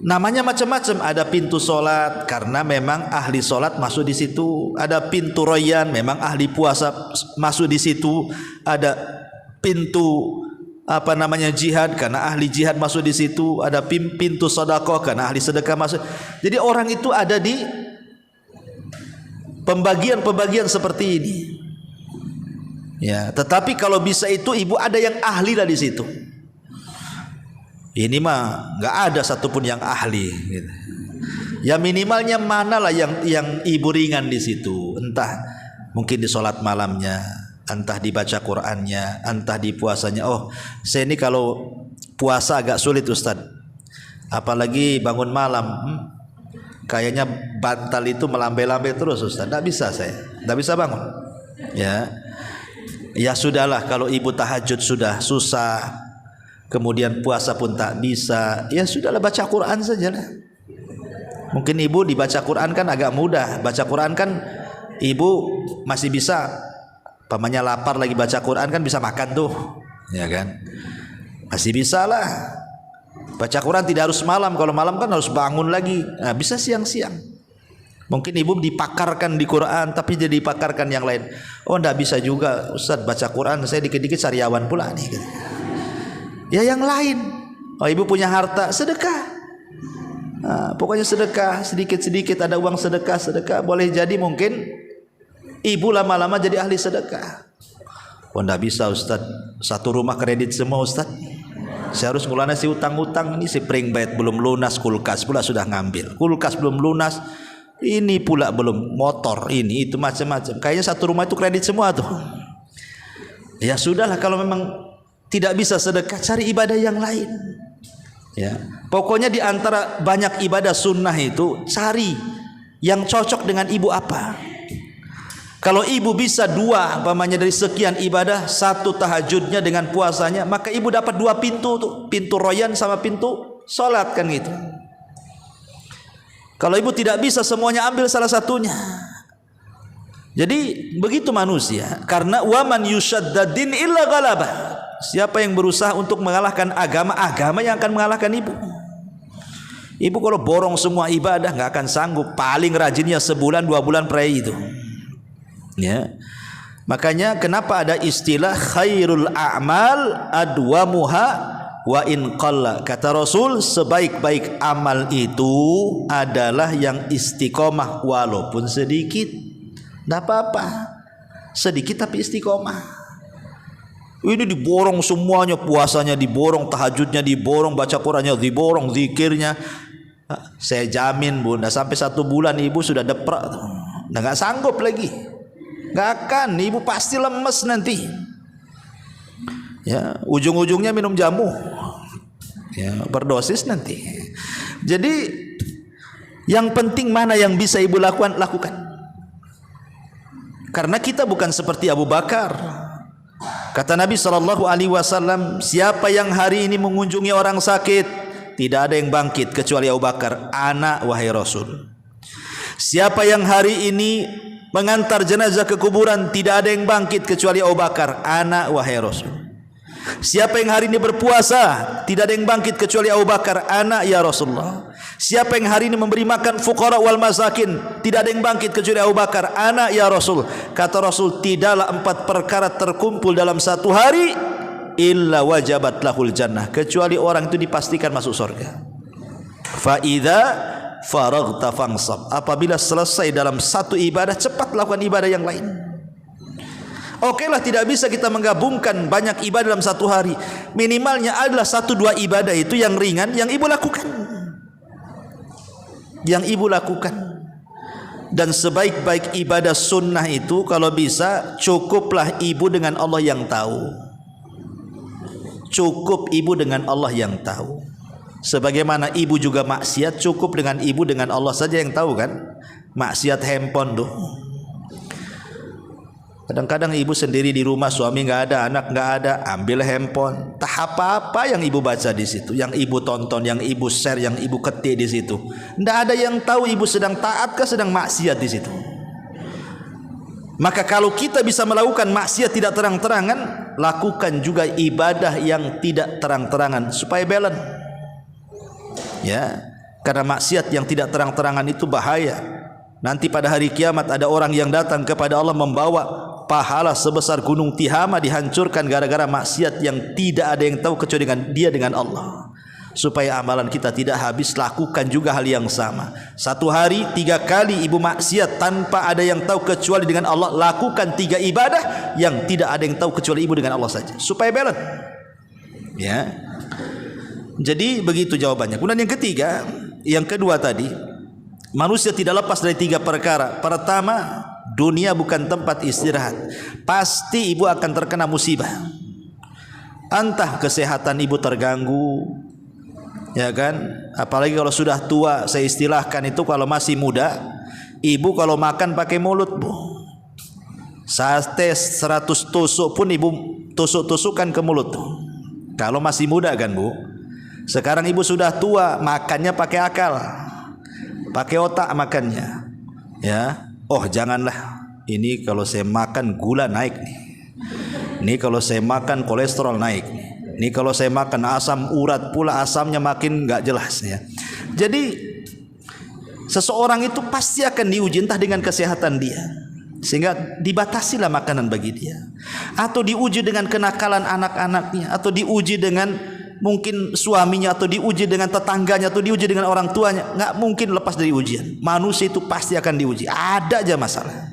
namanya macam-macam. Ada pintu solat karena memang ahli solat masuk di situ. Ada pintu royan, memang ahli puasa masuk di situ. Ada pintu jihad karena ahli jihad masuk di situ. Ada pintu sedekah karena ahli sedekah masuk. Jadi orang itu ada di pembagian-pembagian seperti ini. Ya, tetapi kalau bisa itu ibu ada yang ahli lah di situ. Ini mah nggak ada satupun yang ahli. Gitu. Ya minimalnya manalah yang ibu ringan di situ. Entah mungkin di sholat malamnya, entah dibaca Qurannya, entah di puasanya. Oh, saya ini kalau puasa agak sulit Ustaz. Apalagi bangun malam, kayaknya bantal itu melambai-lambai terus Ustaz. Tidak bisa saya, tidak bisa bangun. Ya sudahlah, kalau ibu tahajud sudah susah, kemudian puasa pun tak bisa, ya sudahlah baca Quran sajalah. Mungkin ibu dibaca Quran kan agak mudah. Baca Quran kan ibu masih bisa, pamannya lapar lagi baca Quran kan bisa makan tuh, ya kan? Masih bisa lah. Baca Quran tidak harus malam. Kalau malam kan harus bangun lagi. Nah, bisa siang-siang. Mungkin ibu dipakarkan di Quran, tapi jadi dipakarkan yang lain. Oh, enggak bisa juga Ustaz baca Quran, saya dikit-dikit sariawan pula nih. Ya yang lain. Oh, ibu punya harta, sedekah. Nah, pokoknya sedekah sedikit-sedikit, ada uang sedekah. Boleh jadi mungkin ibu lama-lama jadi ahli sedekah. Oh, enggak bisa Ustaz, satu rumah kredit semua Ustaz. Saya harus mulanya si utang-utang ini, si pringbait belum lunas, kulkas pula sudah ngambil, kulkas belum lunas, ini pula belum, motor ini itu macam-macam. Kayaknya satu rumah itu kredit semua tuh. Ya sudahlah, kalau memang tidak bisa sedekah, cari ibadah yang lain. Ya, pokoknya di antara banyak ibadah sunnah itu cari yang cocok dengan ibu apa. Kalau ibu bisa dua, umpamanya dari sekian ibadah, satu tahajudnya dengan puasanya, maka ibu dapat dua pintu tuh, pintu royan sama pintu Salat kan gitu. Kalau ibu tidak bisa semuanya, ambil salah satunya. Jadi begitu manusia. Karena waman yushaddadin illa ghalaba. Siapa yang berusaha untuk mengalahkan agama, agama yang akan mengalahkan ibu. Ibu kalau borong semua ibadah nggak akan sanggup. Paling rajinnya sebulan 2 bulan pray itu. Ya. Makanya kenapa ada istilah khairul a'mal adwamuha wa in qalla. Kata Rasul, sebaik-baik amal itu adalah yang istiqomah walaupun sedikit. Tidak apa-apa, sedikit tapi istiqomah. Ini diborong semuanya, puasanya diborong, tahajudnya diborong, baca Qurannya diborong, zikirnya. Saya jamin bunda, sampai 1 bulan ibu sudah deprek, nggak sanggup lagi. Nggak akan, ibu pasti lemes nanti. Ya, ujung-ujungnya minum jamu, ya, berdosis nanti. Jadi yang penting mana yang bisa ibu lakukan, lakukan. Karena kita bukan seperti Abu Bakar. Kata Nabi SAW, siapa yang hari ini mengunjungi orang sakit, tidak ada yang bangkit kecuali Abu Bakar. Ana wahai Rasul. Siapa yang hari ini mengantar jenazah ke kuburan, tidak ada yang bangkit kecuali Abu Bakar. Ana wahai Rasul. Siapa yang hari ini berpuasa, tidak ada yang bangkit kecuali Abu Bakar. Ana ya Rasulullah. Siapa yang hari ini memberi makan fuqara wal masakin, tidak ada yang bangkit kecuali Abu Bakar. Ana ya Rasul. Kata Rasul, tidaklah 4 perkara terkumpul dalam 1 hari illa wajabat lahul jannah, kecuali orang itu dipastikan masuk surga. Fa idza faraghta fansab. Apabila selesai dalam 1 ibadah, cepat lakukan ibadah yang lain. Oke lah, tidak bisa kita menggabungkan banyak ibadah dalam 1 hari. Minimalnya adalah 1-2 ibadah itu yang ringan, yang ibu lakukan. Yang ibu lakukan. Dan sebaik-baik ibadah sunnah itu, kalau bisa cukuplah ibu dengan Allah yang tahu. Cukup ibu dengan Allah yang tahu. Sebagaimana ibu juga maksiat, cukup dengan ibu dengan Allah saja yang tahu kan. Maksiat handphone tuh. Kadang-kadang ibu sendiri di rumah, suami nggak ada, anak nggak ada, ambil handphone. Tak apa-apa yang ibu baca di situ, yang ibu tonton, yang ibu share, yang ibu ketik di situ. Nggak ada yang tahu ibu sedang taat ke sedang maksiat di situ. Maka kalau kita bisa melakukan maksiat tidak terang-terangan, lakukan juga ibadah yang tidak terang-terangan supaya balance. Ya, karena maksiat yang tidak terang-terangan itu bahaya. Nanti pada hari kiamat ada orang yang datang kepada Allah membawa pahala sebesar gunung Tihama, dihancurkan gara-gara maksiat yang tidak ada yang tahu kecuali dengan dia dengan Allah. Supaya amalan kita tidak habis, lakukan juga hal yang sama. 1 hari 3 kali ibu maksiat tanpa ada yang tahu kecuali dengan Allah, lakukan 3 ibadah yang tidak ada yang tahu kecuali ibu dengan Allah saja, supaya balance. Ya. Jadi begitu jawabannya. Kemudian yang kedua tadi, manusia tidak lepas dari 3 perkara. Pertama, dunia bukan tempat istirahat. Pasti ibu akan terkena musibah. Entah kesehatan ibu terganggu, ya kan? Apalagi kalau sudah tua, saya istilahkan itu kalau masih muda, ibu kalau makan pakai mulut, Bu. Sate 100 tusuk pun ibu tusuk-tusukkan ke mulut. Kalau masih muda kan, Bu. Sekarang ibu sudah tua, makannya pakai akal. Pakai otak makannya. Ya. Oh, janganlah. Ini kalau saya makan gula naik nih. Ini kalau saya makan kolesterol naik nih. Ini kalau saya makan asam urat pula, asamnya makin enggak jelas ya. Jadi seseorang itu pasti akan diuji entah dengan kesehatan dia, sehingga dibatasilah makanan bagi dia, atau diuji dengan kenakalan anak-anaknya, atau diuji dengan mungkin suaminya, atau diuji dengan tetangganya, atau diuji dengan orang tuanya. Nggak mungkin lepas dari ujian. Manusia itu pasti akan diuji. Ada aja masalah.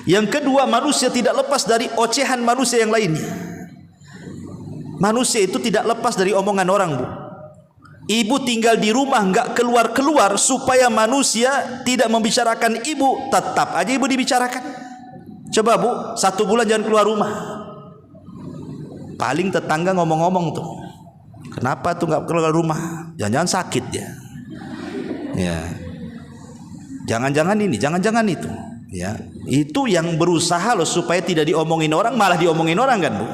Yang kedua, manusia tidak lepas dari ocehan manusia yang lainnya. Manusia itu tidak lepas dari omongan orang, Bu. Ibu tinggal di rumah nggak keluar-keluar supaya manusia tidak membicarakan ibu, tetap aja ibu dibicarakan. Coba, Bu, 1 bulan jangan keluar rumah. Paling tetangga ngomong-ngomong tuh, kenapa tuh nggak keluar rumah? Jangan-jangan sakit ya. Ya. Jangan-jangan ini, jangan-jangan itu. Ya. Itu yang berusaha loh supaya tidak diomongin orang, malah diomongin orang kan, Bu.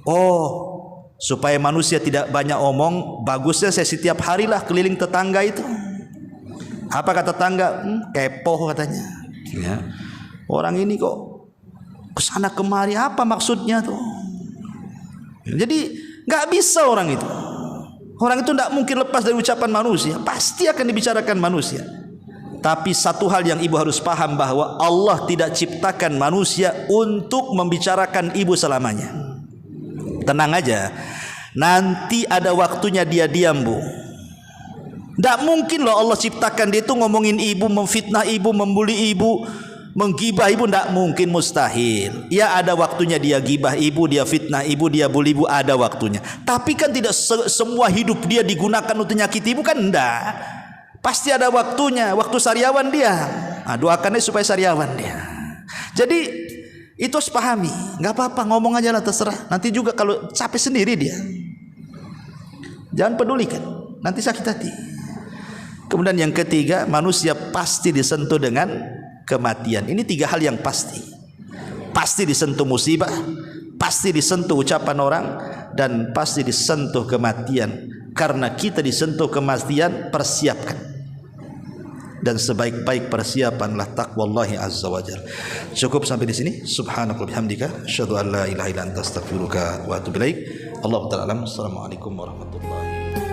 Oh, Supaya manusia tidak banyak omong, bagusnya saya setiap harilah keliling tetangga itu. Apa kata tetangga? Kepo katanya. Ya. Orang ini kok kesana kemari, apa maksudnya tuh? Jadi nggak bisa orang itu. Orang itu tidak mungkin lepas dari ucapan manusia. Pasti akan dibicarakan manusia. Tapi satu hal yang ibu harus paham, bahwa Allah tidak ciptakan manusia untuk membicarakan ibu selamanya. Tenang aja, nanti ada waktunya dia diam, Bu. Tidak mungkin loh Allah ciptakan dia itu ngomongin ibu, memfitnah ibu, membuli ibu, menggibah ibu. Tidak mungkin, mustahil. Ya ada waktunya dia gibah ibu, dia fitnah ibu, dia bully ibu, ada waktunya. Tapi kan tidak semua hidup dia digunakan untuk nyakiti ibu, kan enggak. Pasti ada waktunya, waktu sariawan dia. Nah, doakannya supaya sariawan dia. Jadi itu harus pahami. Nggak apa-apa, ngomong aja lah, terserah. Nanti juga kalau capek sendiri dia, jangan pedulikan, nanti sakit hati. Kemudian yang ketiga, manusia pasti disentuh dengan kematian. Ini tiga hal yang pasti. Pasti disentuh musibah, pasti disentuh ucapan orang, dan pasti disentuh kematian. Karena kita disentuh kematian, persiapkan. Dan sebaik-baik persiapanlah taqwallahi azza wajalla. Cukup sampai di sini. Subhanaka wa bihamdika asyhadu an la ilaha illa anta astaghfiruka wa atubu ilaik. Allahu ta'ala alam. Assalamualaikum warahmatullahi wabarakatuh.